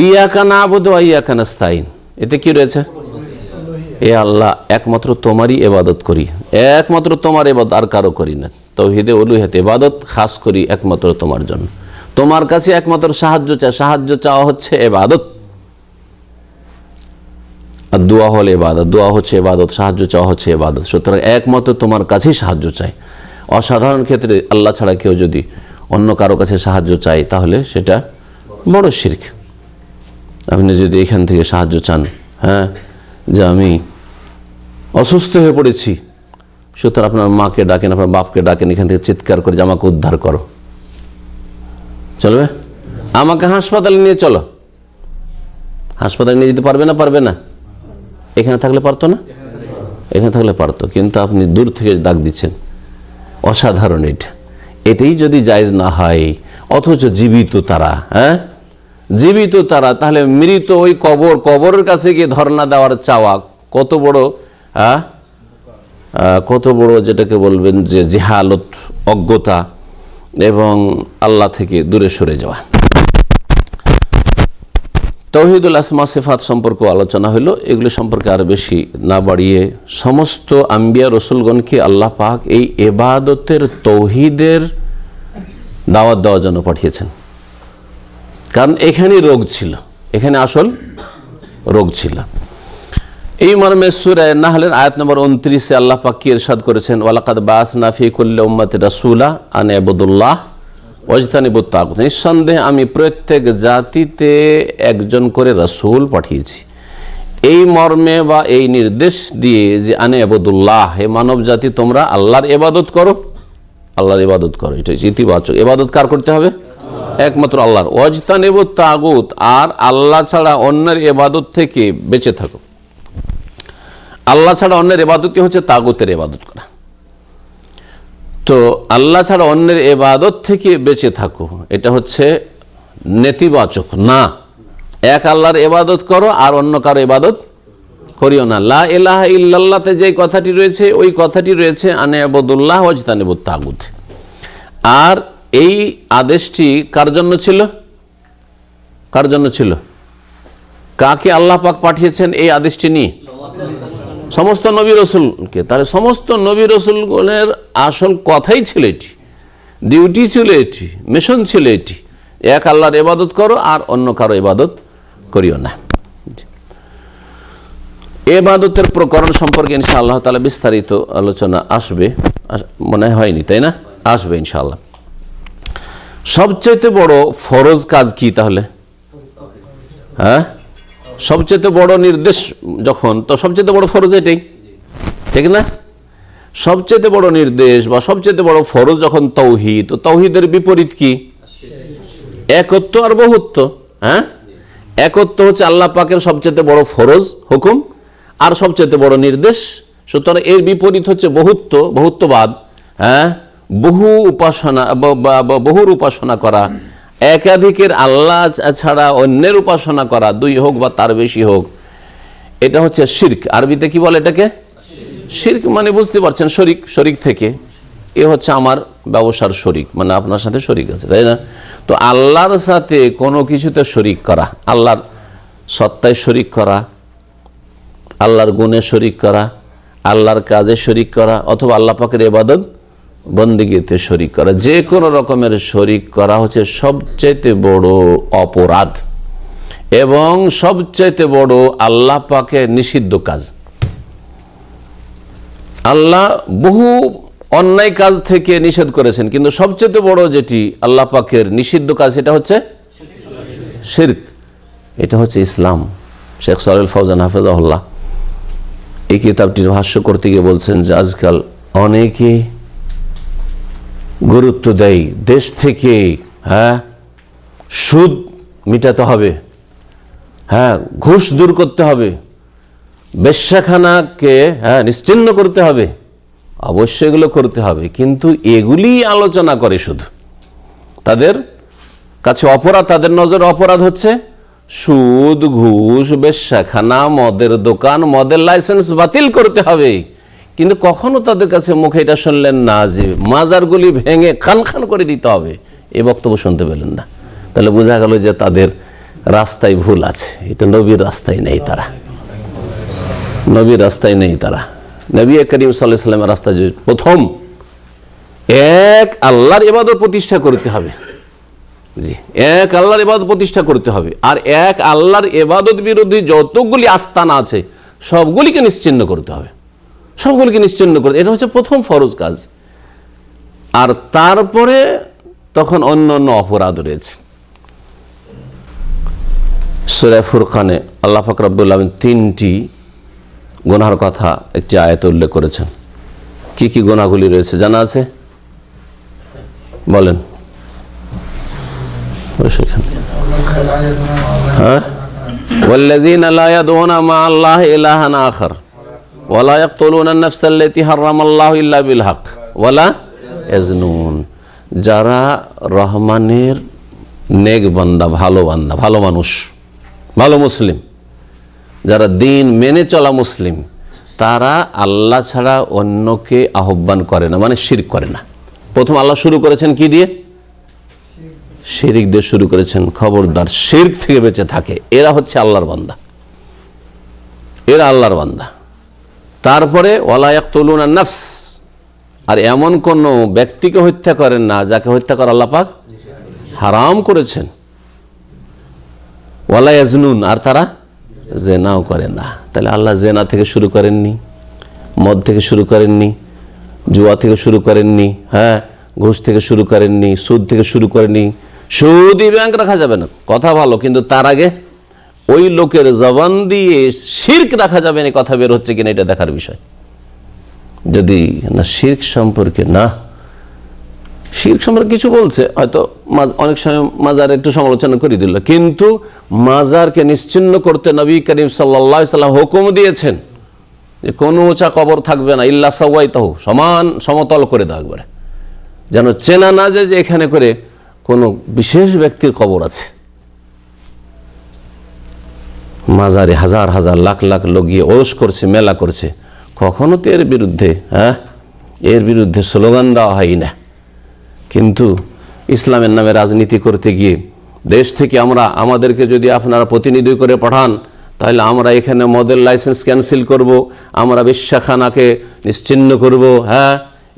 [SPEAKER 1] ইয়াকা না'বুদু ওয়া ইয়াকা নাস্তাইন, এতে কি রয়েছে? এ আল্লাহ, একমাত্র তোমারই ইবাদত করি, একমাত্র তোমার ইবাদত, আর কারো করি না। তাওহীদে উলুহিয়াত ইবাদত খাস করি একমাত্র তোমার জন্য, তোমার কাছে একমাত্র সাহায্য চাই। সাহায্য চাওয়া হচ্ছে ইবাদত, আর দোয়া হল ইবাদত, দোয়া হচ্ছে ইবাদত, সাহায্য চাওয়া হচ্ছে ইবাদত। সুতরাং একমাত্র তোমার কাছেই সাহায্য চাই। অসাধারণ ক্ষেত্রে আল্লাহ ছাড়া কেউ যদি অন্য কারো কাছে সাহায্য চাই, তাহলে সেটা বড় শিরক। আপনি যদি এখান থেকে সাহায্য চান, হ্যাঁ, যে আমি অসুস্থ হয়ে পড়েছি, সুতরাং আপনার মাকে ডাকেন, আপনার বাপকে ডাকেন, এখান থেকে চিৎকার করে যে আমাকে উদ্ধার করো, চলবে? আমাকে হাসপাতালে নিয়ে চলো, হাসপাতালে নিয়ে যেতে পারবে না? পারবে না? এখানে থাকলে পারতো না? এখানে থাকলে পারতো, কিন্তু আপনি দূর থেকে ডাক দিচ্ছেন, অসাধারণ। এটাই যদি জায়েজ না হয়, অথচ জীবিত তারা, হ্যাঁ, জীবিত তারা, তাহলে মৃত ওই কবরের কাছে গিয়ে ধর্ণা দেওয়ার চাওয়া কত বড়, কত বড় যেটাকে বলবেন যে জেহালত, অজ্ঞতা এবং আল্লাহ থেকে দূরে সরে যাওয়া। তাওহীদুল আসমা সিফাত সম্পর্কে আলোচনা হলো। এগুলো সম্পর্কে আর বেশি না বাড়িয়ে, সমস্ত আম্বিয়া রসুলগণকে আল্লাহ পাক এই ইবাদতের তৌহিদের দাওয়াত দেওয়ার জন্য পাঠিয়েছেন, কারণ এখানেই রোগ ছিল, এখানে আসল রোগ ছিল। এই মর্মে সূরা নাহলের আয়াত নম্বর 29-এ আল্লাহ পাক কি ইরশাদ করেছেন, ওয়ালাকাদ বাসনা ফি কুল্লি উম্মাতিন রাসূলা আন ইবুদুল্লাহ ওয়াজতানিবুত তাগুত। নিঃসন্দেহে আমি প্রত্যেক জাতিতে একজন করে রাসূল পাঠিয়েছি, এই মর্মে বা এই নির্দেশ দিয়ে যে আন ইবুদুল্লাহ, হে মানব জাতি তোমরা আল্লাহর ইবাদত করো, আল্লাহর ইবাদত করো। এটা ইতিবাচক। ইবাদত কার করতে হবে? একমাত্র আল্লাহর। ওয়াজতানিবুত তাগুত, আর আল্লাহ ছাড়া অন্যের ইবাদত থেকে বেঁচে থাকো। আল্লাহ ছাড়া অন্যের ইবাদতই হচ্ছে তাগুতের ইবাদত করা। তো আল্লাহ ছাড়া অন্যের ইবাদত থেকে বেঁচে থাকো, এটা হচ্ছে নেতিবাচক না। এক আল্লাহর ইবাদত করো আর অন্য কারো ইবাদত করিও না। লা ইলাহা ইল্লাল্লাহতে যে কথাটি রয়েছে, ওই কথাটি রয়েছে আন ইবুদুল্লাহ ওয়াজতানিবুত তাগুত। আর এই আদেশটি কার জন্য ছিল? কার জন্য ছিল? কাকে আল্লাহ পাক পাঠিয়েছেন এই আদেশটি নিয়ে? সমস্ত নবী রসুলকে। তাহলে সমস্ত নবী রসুলগণের আসল কথাই ছিল এটি, ডিউটি ছিল এটি, মিশন ছিল এটি, এক আল্লাহর ইবাদত করো আর অন্য কারো ইবাদত করিও না। ইবাদতের প্রকরণ সম্পর্কে ইনশাআল্লাহ তাআলা বিস্তারিত আলোচনা আসবে, মনে হয়নি তাই না? আসবে ইনশাআল্লাহ। সবচেয়ে বড় ফরজ কাজ কি তাহলে? হ্যাঁ, সবচেয়ে বড় নির্দেশ যখন, তো সবচেয়ে বড় ফরজ এটাই, ঠিক না? সবচেয়ে বড় নির্দেশ বা সবচেয়ে বড় ফরজ যখন তাওহীদ, তো তাওহীদের বিপরীত কি? একত্ব আর বহুত্ব। হ্যাঁ, একত্ব হচ্ছে আল্লাহ পাকের সবচেয়ে বড় ফরজ হুকুম আর সবচেয়ে বড় নির্দেশ। সুতরাং এর বিপরীত হচ্ছে বহুত্ব, বহুত্ববাদ। হ্যাঁ, বহু উপাসনা, বহুর উপাসনা করা, একাধিকের আল্লাহ ছাড়া অন্যের উপাসনা করা, দুই হোক বা তার বেশি হোক, এটা হচ্ছে শিরক। আরবিতে কি বলে এটাকে? শিরক। মানে বুঝতে পারছেন, শরিক, শরিক থেকে এ হচ্ছে আমার ব্যবসার শরিক, মানে আপনার সাথে শরিক আছে, তাই না? তো আল্লাহর সাথে কোনো কিছুতে শরিক করা, আল্লাহর সত্তায় শরিক করা, আল্লাহর গুণে শরিক করা, আল্লাহর কাজে শরিক করা, অথবা আল্লাহ পাকের ইবাদত বন্দেগীতে শরিক করা, যে কোনো রকমের শরিক করা হচ্ছে সবচাইতে বড় অপরাধ এবং সবচাইতে বড় আল্লাহ পাকের নিষিদ্ধ কাজ। আল্লাহ বহু অন্যায় কাজ থেকে নিষেধ করেছেন, কিন্তু সবচেয়ে বড় যেটি আল্লাহ পাকের নিষিদ্ধ কাজ, সেটা হচ্ছে শিরক। এটা হচ্ছে ইসলাম। শেখ সালেহ ফৌজান হাফেজাহুল্লাহ এই কিতাবটির ভাষ্য করতে গিয়ে বলছেন যে আজকাল অনেকে গুরুত্ব দেয় দেশ থেকে, হ্যাঁ, সুদ মিটাতে হবে, হ্যাঁ, ঘুষ দূর করতে হবে, বেশ্যাখানাকে নিশ্চিহ্ন করতে হবে। অবশ্যই এগুলো করতে হবে, কিন্তু এগুলি আলোচনা করে শুধু। তাদের কাছে অপরাধ, তাদের নজরে অপরাধ হচ্ছে সুদ, ঘুষ, বেশ্যাখানা, মদের দোকান, মদের লাইসেন্স বাতিল করতে হবে। কিন্তু কখনো তাদের কাছে মুখে এটা শুনলেন না যে মাজারগুলি ভেঙে খান খান করে দিতে হবে, এই বক্তব্য শুনতে পেলেন না। তাহলে বোঝা গেল যে তাদের রাস্তায় ভুল আছে, এটা নবীর রাস্তায় নেই, তারা নবীর রাস্তায় নেই। তারা নবী করিম সাল্লাল্লাহু আলাইহি ওয়াসাল্লামের রাস্তায় প্রথম এক আল্লাহর ইবাদত প্রতিষ্ঠা করতে হবে। জি, এক আল্লাহর ইবাদত প্রতিষ্ঠা করতে হবে, আর এক আল্লাহর ইবাদত বিরোধী যতগুলি আস্তানা আছে সবগুলিকে নিশ্চিহ্ন করতে হবে, সবগুলিকে নিশ্চিহ্ন করতে। এটা হচ্ছে প্রথম ফরজ কাজ। আর তারপরে তখন অন্য অন্য অপরাধ রয়েছে। সূরা ফুরকানে আল্লাহ পাক রব্বুল আলামিন 3টি গুনাহের কথা একটি আয়াতে উল্লেখ করেছেন। কি কি গুনাহগুলি রয়েছে জানা আছে? বলেন। হ্যাঁ, ওয়াল্লাযীনা লা ইয়াদউনা মা আল্লাহি ইলাহান আখার ওয়া লা ইয়াকতুলুনা আন-নাফসা আল্লাতী হারামাল্লাহু ইল্লা বিল হক ওয়া লা ইয়াজনুন। যারা রহমানের নেক বান্দা, ভালো মানুষ, ভালো মুসলিম, যারা দিন মেনে চলা মুসলিম, তারা আল্লাহ ছাড়া অন্যকে আহ্বান করে না, মানে শিরক করে না। প্রথম আল্লাহ শুরু করেছেন কি দিয়ে? শিরক দিয়ে শুরু করেছেন। খবরদার, শিরক থেকে বেঁচে থাকে। এরা হচ্ছে আল্লাহর বান্দা, এরা আল্লাহর বান্দা। তারপরে ওয়ালা ইয়াকতুলুনা নাফস, আর এমন কোন ব্যক্তিকে হত্যা করেন না যাকে হত্যা করা আল্লাহ পাক হারাম করেছেন। ওয়ালা ইয়াজনুন, আর তারা জেনাও করে না। তাহলে আল্লাহ জেনা থেকে শুরু করেননি, মদ থেকে শুরু করেননি, জুয়া থেকে শুরু করেননি, হ্যাঁ, ঘুষ থেকে শুরু করেননি, সুদ থেকে শুরু করেননি। সুদই ব্যাংক রাখা যাবে না, কথা ভালো, কিন্তু তার আগে ওই লোকের জবান দিয়ে শিরক রাখা যাবে না, কথা বের হচ্ছে কিনা এটা দেখার বিষয়। যদি না শিরক সম্পর্কে, না শিরক সম্পর্কে কিছু বলছে, হয়তো অনেক সময় মাজার একটু সমালোচনা করে দিল, কিন্তু মাজারকে নিশ্চিহ্ন করতে নবী করিম সাল্লাল্লাহু আলাইহি ওয়াসাল্লাম হুকুম দিয়েছেন যে কোনো উঁচা কবর থাকবে না, ইল্লা সাওয়াইতাহু, সমতল করে দাও একবারে, যেন চেনা না যায় যে এখানে করে কোনো বিশেষ ব্যক্তির কবর আছে। মাজারে হাজার হাজার লাখ লাখ লোক গিয়ে ওরস করছে, মেলা করছে, কখনো তো এর বিরুদ্ধে, হ্যাঁ, এর বিরুদ্ধে স্লোগান দেওয়া হয় না। কিন্তু ইসলামের নামে রাজনীতি করতে গিয়ে দেশ থেকে আমাদেরকে যদি আপনারা প্রতিনিধি করে পাঠান, তাহলে আমরা এখানে মদের লাইসেন্স ক্যান্সেল করব, আমরা বেশ্যাখানাকে নিশ্চিহ্ন করব, হ্যাঁ,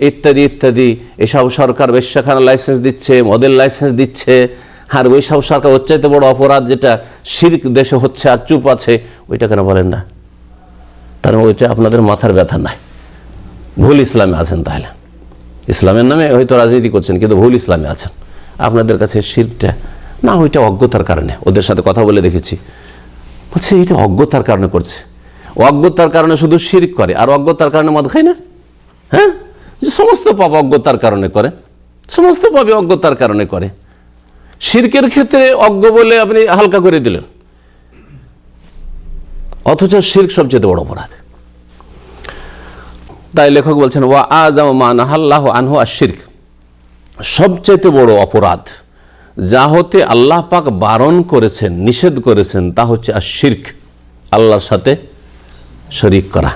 [SPEAKER 1] ইত্যাদি ইত্যাদি। এসব সরকার বেশ্যাখানা লাইসেন্স দিচ্ছে, মদের লাইসেন্স দিচ্ছে, আর ওই সব সরকার হচ্ছে তো বড় অপরাধ যেটা শিরক দেশে হচ্ছে আর চুপ আছে, ওইটা কেন বলেন না? তার মানে ওইটা আপনাদের মাথার ব্যথা নাই, ভুল ইসলামে আছেন। তাহলে ইসলামের নামে হয়তো রাজনীতি করছেন, কিন্তু ভুল ইসলামে আছেন। আপনাদের কাছে শিরকটা না, ওইটা অজ্ঞতার কারণে। ওদের সাথে কথা বলে দেখেছি, বলছে এটা অজ্ঞতার কারণে করছে। অজ্ঞতার কারণে শুধু শিরক করে, আর অজ্ঞতার কারণে মদ খায় না। হ্যাঁ, সমস্ত পাপ অজ্ঞতার কারণে করে, সমস্ত পাপই অজ্ঞতার কারণে করে। শিরকের ক্ষেত্রে অজ্ঞ বলে আপনি হালকা করে দিলেন, অথচ শিরক সবচেয়ে বড় অপরাধ। তাই লেখক বলছেন ওয়া আযামু মা নাহাল্লাহু আনহু আশ-শিরক, সবচেয়ে বড় অপরাধ যা হতে আল্লাহ পাক বারণ করেছেন, নিষেধ করেছেন, তা হচ্ছে আশ-শিরক, আল্লাহর সাথে শরীক করা।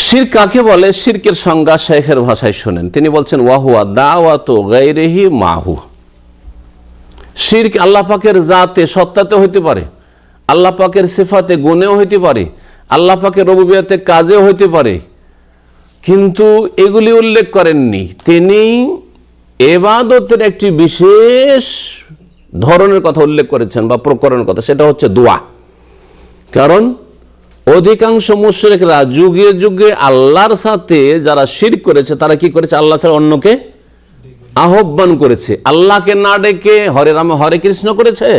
[SPEAKER 1] শিরক কাকে বলে? শিরকের সংজ্ঞা শেখের ভাষায় শুনেন। তিনি বলছেন ওয়া হুয়া দাওয়াতু গায়রিহি মাহু। শিরক আল্লাহ পাকের জাতে, সত্তাতে হইতে পারে, আল্লাহ পাকের সিফাতে, গুণেও হইতে পারে, আল্লাহ পাকের রুবুবিয়তে, কাজেও হইতে পারে, কিন্তু এগুলি উল্লেখ করেননি। তিনি ইবাদতের একটি বিশেষ ধরনের কথা উল্লেখ করেছেন বা প্রকরণের কথা, সেটা হচ্ছে দোয়া। কারণ অধিকাংশ মুশরিকরা যুগে যুগে আল্লাহর সাথে যারা শিরক করেছে, তারা কি করেছে? আল্লাহ ছাড়া অন্যকে আহ্বান করেছে। আল্লাহকে না ডেকে হরে রাম হরে কৃষ্ণ করেছে,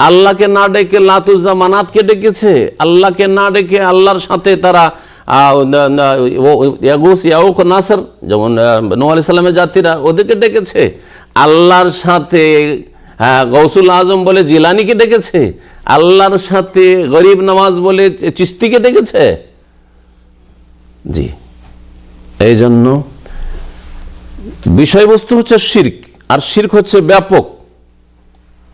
[SPEAKER 1] আল্লাহকে না ডেকে লাত উজ্জা মানাতকে ডেকেছে, আল্লাহকে না ডেকে আল্লাহর সাথে তারা ইয়াগুস ইয়াউক নাসর, যেমন নূহ আলাইহিস সালামের জাতিরা, ওদেরকে ডেকেছে। আল্লাহর সাথে গৌসুল আজম বলে জিলানিকে ডেকেছে, আল্লাহর সাথে গরিব নওয়াজ বলে চিশতিকে ডেকেছে। জি, এই জন্য বিষয়বস্তু হচ্ছে শিরক, আর শিরক হচ্ছে ব্যাপক।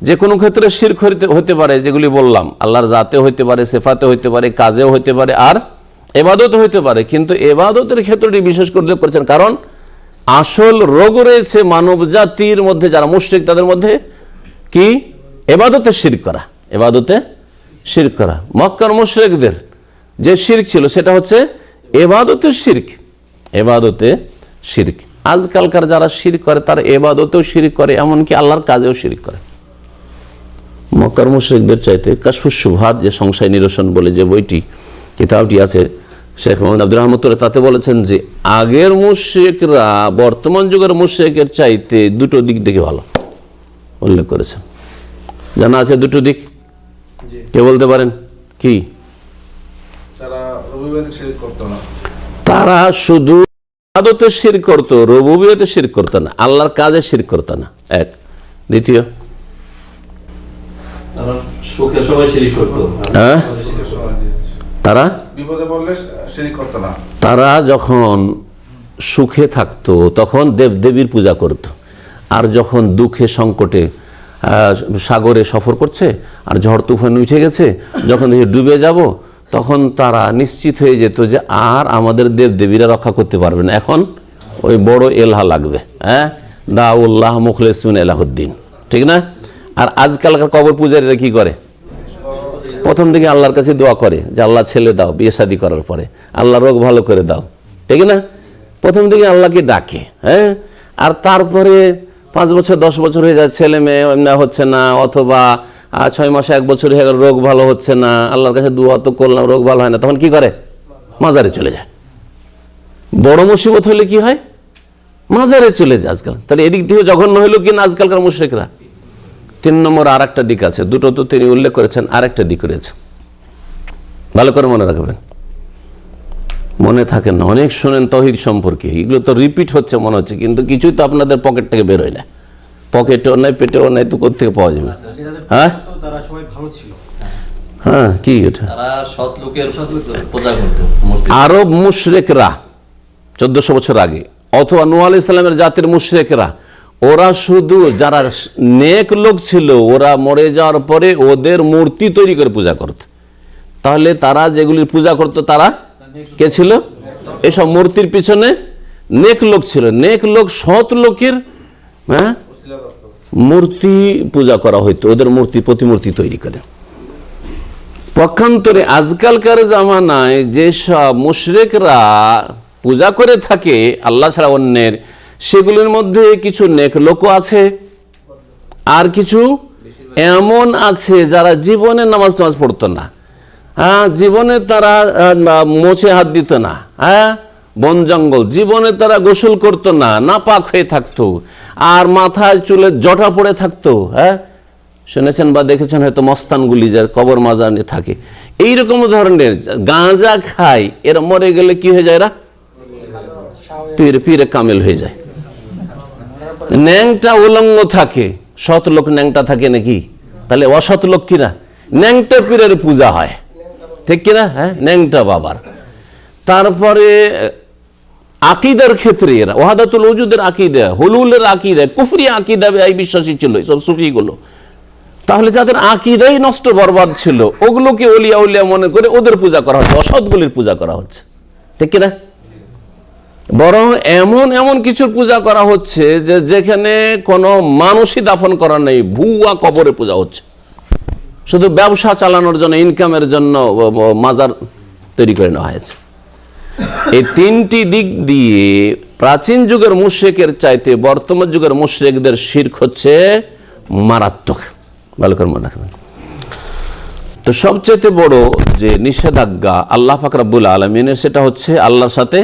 [SPEAKER 1] যে কোনো ক্ষেত্রে শিরক হতে পারে, যেগুলি বললাম, আল্লাহর জাতে হইতে পারে, সিফাতে হইতে পারে, কাজেও হইতে পারে, আর ইবাদত হইতে পারে। কিন্তু ইবাদতের ক্ষেত্রটি বিশেষ করে উল্লেখ করেছেন, কারণ আসল রোগ রয়েছে মানব জাতির মধ্যে, যারা মুশরিক তাদের মধ্যে কি? ইবাদতে শিরক করা, ইবাদতে শিরক করা। মক্কার মুশরিকদের যে শিরক ছিল সেটা হচ্ছে ইবাদতে শিরক, ইবাদতে শিরক। আজকালকার যারা শিরক করে তারা ইবাদতেও শিরক করে, এমনকি আল্লাহর কাজেও শিরক করে। মক্কার মুশরিকদের চাইতে কাশফুস শুবহাত, যে সংশয় নিরসন বলে যে বইটি, কিতাবটি আছে, শেখ মোহাম্মদ আব্দুর রহমতুল্লাহ তাতে বলেছেন যে আগের মুশরিকরা বর্তমান যুগের মুশরিকের চাইতে দুটো দিক দেখে ভালো উল্লেখ করেছেন। জানা আছে দুটো দিক? কে বলতে পারেন কি? তারা শুধু ইবাদতে শিরক করতো, রুবুবিয়তে শিরক করতো না, আল্লাহর কাজে শিরক করতো না। এক। দ্বিতীয়, তারা যখন সুখে থাকতো তখন দেবদেবীর পূজা করত, আর যখন দুঃখে সংকটে সাগরে সফর করছে আর ঝড় তুফান উঠে গেছে, যখন ডুবে যাব তখন তারা নিশ্চিত হয়ে যেত যে আর আমাদের দেবদেবীরা রক্ষা করতে পারবে না, এখন ওই বড় এলাহা লাগবে, হ্যাঁ, দাউল্লাহ মুখলিসুন এলাহুদ্দিন, ঠিক না? আর আজকালকার কবর পূজারীরা কি করে? প্রথম দিকে আল্লাহর কাছে দোয়া করে যে আল্লাহ ছেলে দাও, বিয়ে শাদী করার পরে আল্লাহ রোগ ভালো করে দাও, ঠিক না? প্রথম দিকে আল্লাহকে ডাকে, হ্যাঁ, আর তারপরে 5 বছর 10 বছর হয়ে যায়, ছেলে মেয়ে এমনি হচ্ছে না, অথবা 6 মাসে 1 বছর হয়ে গেল রোগ ভালো হচ্ছে না, আল্লাহর কাছে দোয়া তো করলাম রোগ ভালো হয় না, তখন কি করে? মাজারে চলে যায়। বড় মুসিবত হলে কি হয়? মাজারে চলে যায় আজকাল। তাহলে এদিক থেকে জঘন্য হইল কিনা আজকালকার মুশরিকরা। 3 নম্বর আর একটা দিক আছে, দুটো তো তিনি উল্লেখ করেছেন, আর একটা দিক রয়েছে, ভালো করে মনে রাখবেন, মনে থাকেন না, অনেক শোনেন তাওহীদ সম্পর্কে, এগুলো তো রিপিট হচ্ছে মনে হচ্ছে, কিন্তু কিছুই তো আপনাদের পকেট থেকে বেরোয় না, পকেটেও নাই পেটেও নাই, তো কোথেকে পাওয়া যাবে? হ্যাঁ হ্যাঁ, কি এটা? আরব মুশরিকরা 1400 বছর আগে, অথবা নূহ আলাইহিস সালামের জাতির মুশরিকরা, ওরা শুধু যারা নেক লোক ছিল ওরা মরে যাওয়ার পরে ওদের মূর্তি তৈরি করে পূজা করত। তাহলে তারা যেগুলির পূজা করত তারা কে ছিল? এসব মূর্তির পিছনে নেক লোক ছিল। নেক লোক সৎ লোকের মূর্তি পূজা করা হইতো, ওদের মূর্তি প্রতিমূর্তি তৈরি করে। পক্ষান্তরে আজকালকার জামানায় যেসব মুশরিকরা পূজা করে থাকে আল্লাহ ছাড়া অন্যের, সেগুলির মধ্যে কিছু নেক লোকও আছে, আর কিছু এমন আছে যারা জীবনে নামাজ টামাজ পড়তো না, হ্যাঁ, জীবনে তারা মোছে হাত দিত না, হ্যাঁ, বন জঙ্গল, জীবনে তারা গোসল করতো না, নাপাক হয়ে থাকতো, আর মাথায় চুলে জটা পড়ে থাকতো, হ্যাঁ, শুনেছেন বা দেখেছেন হয়তো মস্তানগুলি যার কবর মাজারে থাকে, এইরকম ধরনের গাঁজা খায়, এরা মরে গেলে কি হয়ে যায়? এরা পীরে কামেল হয়ে যায়। ন্যাংটা উলঙ্গ থাকে, সৎ লোক ন্যাংটা থাকে নাকি? তাহলে অসৎ লোক কিনা? ন্যাংটা পীরের পূজা হয়, ঠিক কিনা? হ্যাঁ, ন্যাংটা বাবার। তারপরে আকিদার ক্ষেত্রে এরা ওয়াহাদাতুল ওজুদের আকিদা, হুলুলের আকিদা, কুফরি আকিদা এই বিশ্বাসী ছিল সব সুফিগুলো। তাহলে যাদের আকিদাই নষ্ট বরবাদ ছিল ওগুলোকে ওলিয়া উলিয়া মনে করে ওদের পূজা করা হচ্ছে, অসৎগুলির পূজা করা হচ্ছে, ঠিক কিনা? বরং এমন এমন কিছুর পূজা করা হচ্ছে যে যেখানে কোনো মানুষই দাফন করা নেই, ভুয়া কবরে পূজা হচ্ছে, শুধু ব্যবসা চালানোর জন্য, ইনকামের জন্য মাজার তৈরি করে নেওয়া হয়েছে। এই 3টি দিক দিয়ে প্রাচীন যুগের মুশরিকের চাইতে বর্তমান যুগের মুশরিকদের শিরক হচ্ছে মারাত্মক, ভালো করে মনে রাখবেন। তো সবচেয়ে বড় যে নিষেধাজ্ঞা আল্লাহ পাক রব্বুল আলামিনের, সেটা হচ্ছে আল্লাহর সাথে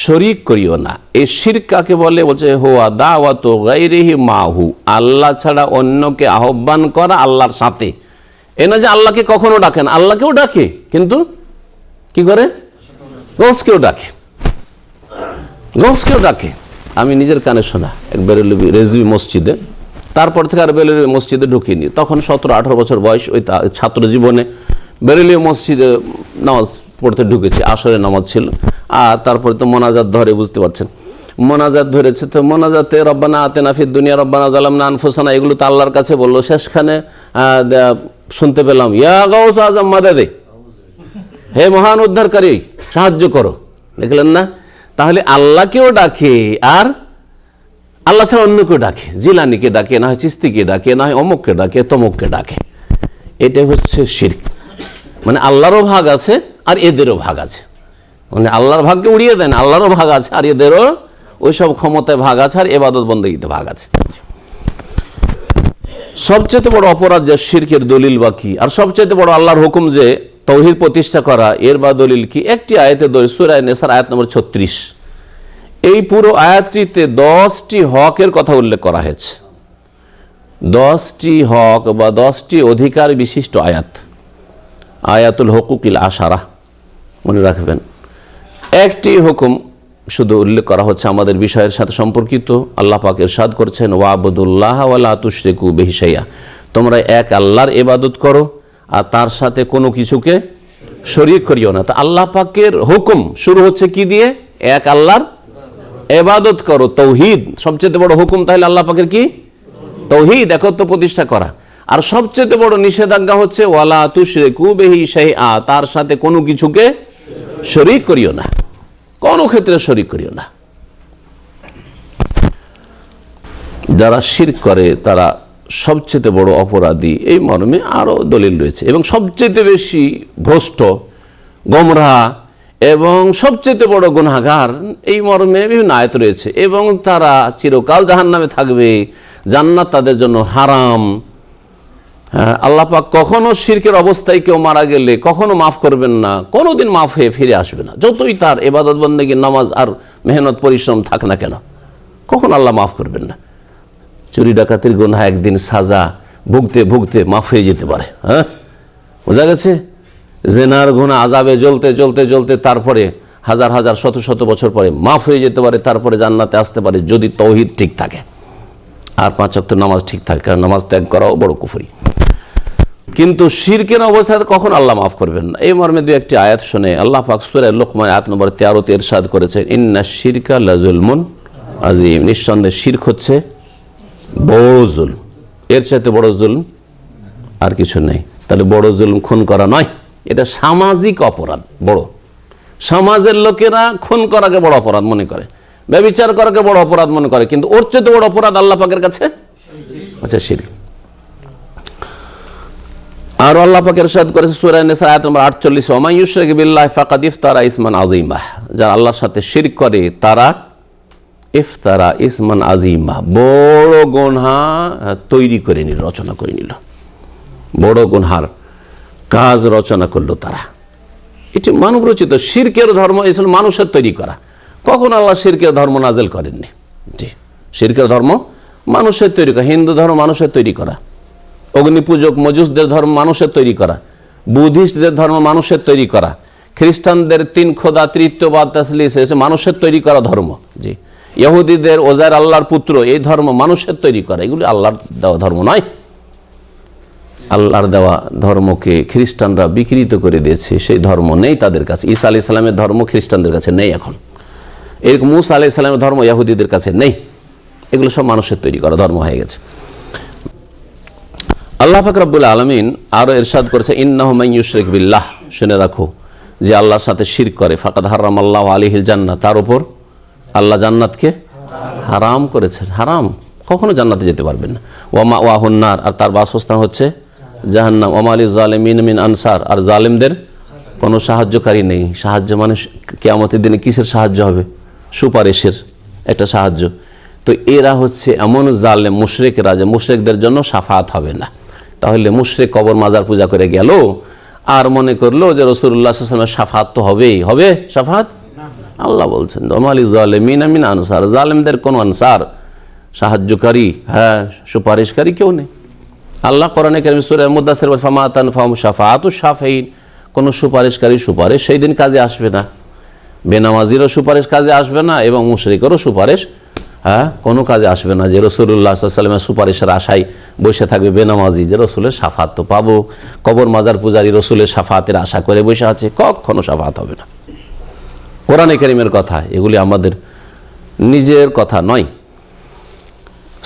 [SPEAKER 1] শরীক করিও না। এই শিরক কাকে বলে? বলছে হুয়া দাওয়াতু গায়রিহি মাহু, আল্লাহ ছাড়া অন্যকে আহ্বান করা আল্লাহর সাথে। এ না যে আল্লাহকে কখনো ডাকেন, আল্লাহকেও ডাকে, কিন্তু কি করে? গৌসকেও ডাকে, গৌসকেও ডাকে। আমি নিজের কানে শোনা, এক বেরেলভি রেজভি মসজিদে, তারপর থেকে আর বেরেলভি মসজিদে ঢুকিনি, তখন 17-18 বছর বয়স, ওই ছাত্র জীবনে বেরেলভি মসজিদে নামাজ পড়তে ঢুকেছি, আসরে নামাজ ছিল, আর তারপরে তো মোনাজাত ধরে, বুঝতে পারছেন, মোনাজাত ধরেছে। তো মোনাজাতে রব্বানা আতিনা ফিদ দুনিয়া রব্বানা যালামনা আনফুসানা, এগুলো তো আল্লাহর কাছে বললো। শেষখানে শুনতে পেলাম ইয়া গাউস আজম মাদাদে, হে মহান উদ্ধারকারী সাহায্য করো। দেখলেন না? তাহলে আল্লাহকেও ডাকে আর আল্লাহ ছাড়া অন্যকেও ডাকে, জিলানিকে ডাকে, না হয় চিস্তিকে ডাকে, না হয় অমুককে ডাকে, তমুককে ডাকে। এটাই হচ্ছে শিরক। মানে আল্লাহরও ভাগ আছে আর এদেরও ভাগ আছে, মানে আল্লাহর ভাগকে উড়িয়ে দেন, আল্লাহরও ভাগ আছে আর এদেরও ওইসব ক্ষমতায় ভাগ আছে আর ইবাদত বন্দেগীতে ভাগ আছে। সবচেয়ে বড় অপরাধ যে শিরকের দলিল বাকি, আর সবচেয়ে বড় আল্লাহর হুকুম যে তৌহিদ প্রতিষ্ঠা করা, এর বা দলিল কি? একটি আয়াতে দলিল, সূরা নিসার আয়াত নম্বর 36। এই পুরো আয়াতটিতে 10টি হকের কথা উল্লেখ করা হয়েছে। 10টি হক বা 10টি অধিকার বিশিষ্ট আয়াত, আয়াতুল হুকুকিল আশারা, মনে রাখবেন। একটি হুকুম শুধু উল্লেখ করা হচ্ছে আমাদের বিষয়ের সাথে সম্পর্কিত। আল্লাহ পাক ইরশাদ করছেন, ওয়াবুদুল্লাহ ওয়ালা তুশরিকু বিহি শাইআ, তোমরা এক আল্লাহর ইবাদত করো আর তার সাথে কোনো কিছুকে শরীক করিও না। তো আল্লাহ পাকের হুকুম শুরু হচ্ছে কি দিয়ে? এক আল্লাহর ইবাদত করো, তৌহিদ সবচেয়ে বড় হুকুম। তাহলে আল্লাহ পাকের কি? তৌহিদ, একত্ব প্রতিষ্ঠা করা। আর সবচেয়ে বড় নিষেধাজ্ঞা হচ্ছে ওয়ালা তুশরিকু বিহি শাইআ, তার সাথে কোনো কিছুকে শরীক করিও না, কোনো ক্ষেত্রে শরীক করিও না। যারা শিরক করে তারা সবচেয়ে বড় অপরাধী, এই মর্মে আরও দলিল রয়েছে। এবং সবচেয়ে বেশি ভ্রষ্ট, গোমরাহ এবং সবচেয়ে বড় গুনাহগার, এই মর্মে বিভিন্ন আয়াত রয়েছে। এবং তারা চিরকাল জাহান্নামে থাকবে, জান্নাত তাদের জন্য হারাম। আল্লাহ পাক কখনো শিরকের অবস্থায় কেউ মারা গেলে কখনো মাফ করবেন না, কোনোদিন মাফ হয়ে ফিরে আসবে না, যতই তার ইবাদত বন্দেগী, নামাজ আর মেহনত পরিশ্রম থাক না কেন, কখন আল্লাহ মাফ করবেন না। চুরি ডাকাতির গুনাহ একদিন সাজা ভুগতে ভুগতে মাফ হয়ে যেতে পারে, বোঝা গেছে। জেনার গুনাহ আযাবে জ্বলতে জ্বলতে জ্বলতে তারপরে হাজার হাজার শত শত বছর পরে মাফ হয়ে যেতে পারে, তারপরে জান্নাতে আসতে পারে যদি তৌহিদ ঠিক থাকে আর 5 ওয়াক্ত নামাজ ঠিক থাকে, কারণ নামাজ ত্যাগ করাও বড় কুফরি। কিন্তু শিরকের অবস্থায় কখন আল্লাহ মাফ করবেন না। এই মর্মে দু একটি আয়াত শুনে আল্লাহ পাক সূরা লুকমান আয়াত নম্বর 13-তে ইরশাদ করেছেন, ইন্নাশ শিরকা লাযুলমুন আযীম, নিঃসন্দেহে শিরক হচ্ছে বড় জুলম, এর চাইতে বড় জুলম আর কিছু নেই। তাহলে বড় জুলম খুন করা নয়, এটা সামাজিক অপরাধ। বড় সমাজের লোকেরা খুন করাকে বড় অপরাধ মনে করে, ব্যভিচার করাকে বড় অপরাধ মনে করে, কিন্তু ওর চেয়ে বড় অপরাধ আল্লাহ পাকের কাছে আচ্ছা শিরক। আর আল্লাহ পাক ইরশাদ করেছে সূরা নিসা আয়াত নম্বর 48, ওয়া মান ইউশরিক বিল্লাহি ফাকাদ ইফতারা ইসমান আযীমা, যারা আল্লাহর সাথে শিরক করে তারা ইফতারা ইসমান আযীমা, বড় গুনাহ তৈরি করে নিল, রচনা করে নিল, বড় গুনহার কাজ রচনা করলো তারা। এটি মানব রচিত শিরকের ধর্ম, এসব মানুষের তৈরি করা। কখন আল্লাহ শিরকের ধর্ম নাজেল করেননি। জি, শিরকের ধর্ম মানুষের তৈরি করা, হিন্দু ধর্ম মানুষের তৈরি করা, অগ্নিপূজক মজুসদের ধর্ম মানুষের তৈরি করা, বুদ্ধিস্টদের ধর্ম মানুষের তৈরি করা, খ্রিস্টানদের 3 খোদা তৃতীয়বাদ তাসলিস মানুষের তৈরি করা ধর্ম। জি, ইহুদিদের ওজাইর আল্লাহর পুত্র, এই ধর্ম মানুষের তৈরি করা, এগুলি আল্লাহর দেওয়া ধর্ম নয়। আল্লাহর দেওয়া ধর্মকে খ্রিস্টানরা বিকৃত করে দিয়েছে, সেই ধর্ম নেই তাদের কাছে। ঈসা আলাইহিস সালামের ধর্ম খ্রিস্টানদের কাছে নেই এখন, এরকম মুসা আলাইহিস সালামের ধর্ম ইহুদিদের কাছে নেই, এগুলো সব মানুষের তৈরি করা ধর্ম হয়ে গেছে। আল্লাহ পাক রব্বুল আলামিন আরও ইরশাদ করেছে, ইন্নাহু মান ইউশরিক বিল্লাহ, শুনে রাখো যে আল্লাহর সাথে শিরক করে, ফাকাদ হারামাল্লাহু আলাইহিল জান্নাহ, তার উপর আল্লাহ জান্নাতকে হারাম করেছেন। হারাম, কখনো জান্নাতে যেতে পারবেন না। ওয়া মাওয়াহুন নার, আর তার বাসস্থান হচ্ছে জাহান্নাম। ওয়া মা লিয-যালিমিন মিন আনসার, আর জালেমদের কোনো সাহায্যকারী নেই। সাহায্য মানে কিয়ামতের দিনে কিসের সাহায্য হবে? সুপারিশের একটা সাহায্য। তো এরা হচ্ছে এমন জালেম মুশরিকরা যে মুশরিকদের জন্য শাফাআত হবে না। তাহলে মুশরিক কবর মাজার পূজা করে গেল আর মনে করলো যে রাসূলুল্লাহ সাল্লাল্লাহু আলাইহি ওয়াসাল্লামের শাফাআত তো হবেই, হবে শাফাআত? আল্লাহ বলছেন ওয়া মা লিয-যালিমিন মিন আনসার, জালেমদের কোনো আনসার, সাহায্যকারী, সুপারিশকারী কেউ নেই। আল্লাহ কোরআনে কারীম সূরা মুদাসসির বলেন, ফামা তানফাহুম শাফাআতুশ শাফিঈন, কোনো সুপারিশকারী সুপারিশ সেই দিন কাজে আসবে না। বেনামাজিরও সুপারিশ কাজে আসবে না এবং মুশরিকেরও সুপারিশ কোনো কাজে আসবে না। যে রাসূলুল্লাহ সাল্লাল্লাহু আলাইহি ওয়াসাল্লামের সুপারিশের আশায় বসে থাকবে বেনামাজি, যে রাসূলের শাফাআত তো পাবো, কবর মাজার পূজারী রাসূলের শাফাআতের আশা করে বসে আছে, কখনো শাফাআত হবে না। কোরআনে কারীমের কথা, এগুলি আমাদের নিজের কথা নয়।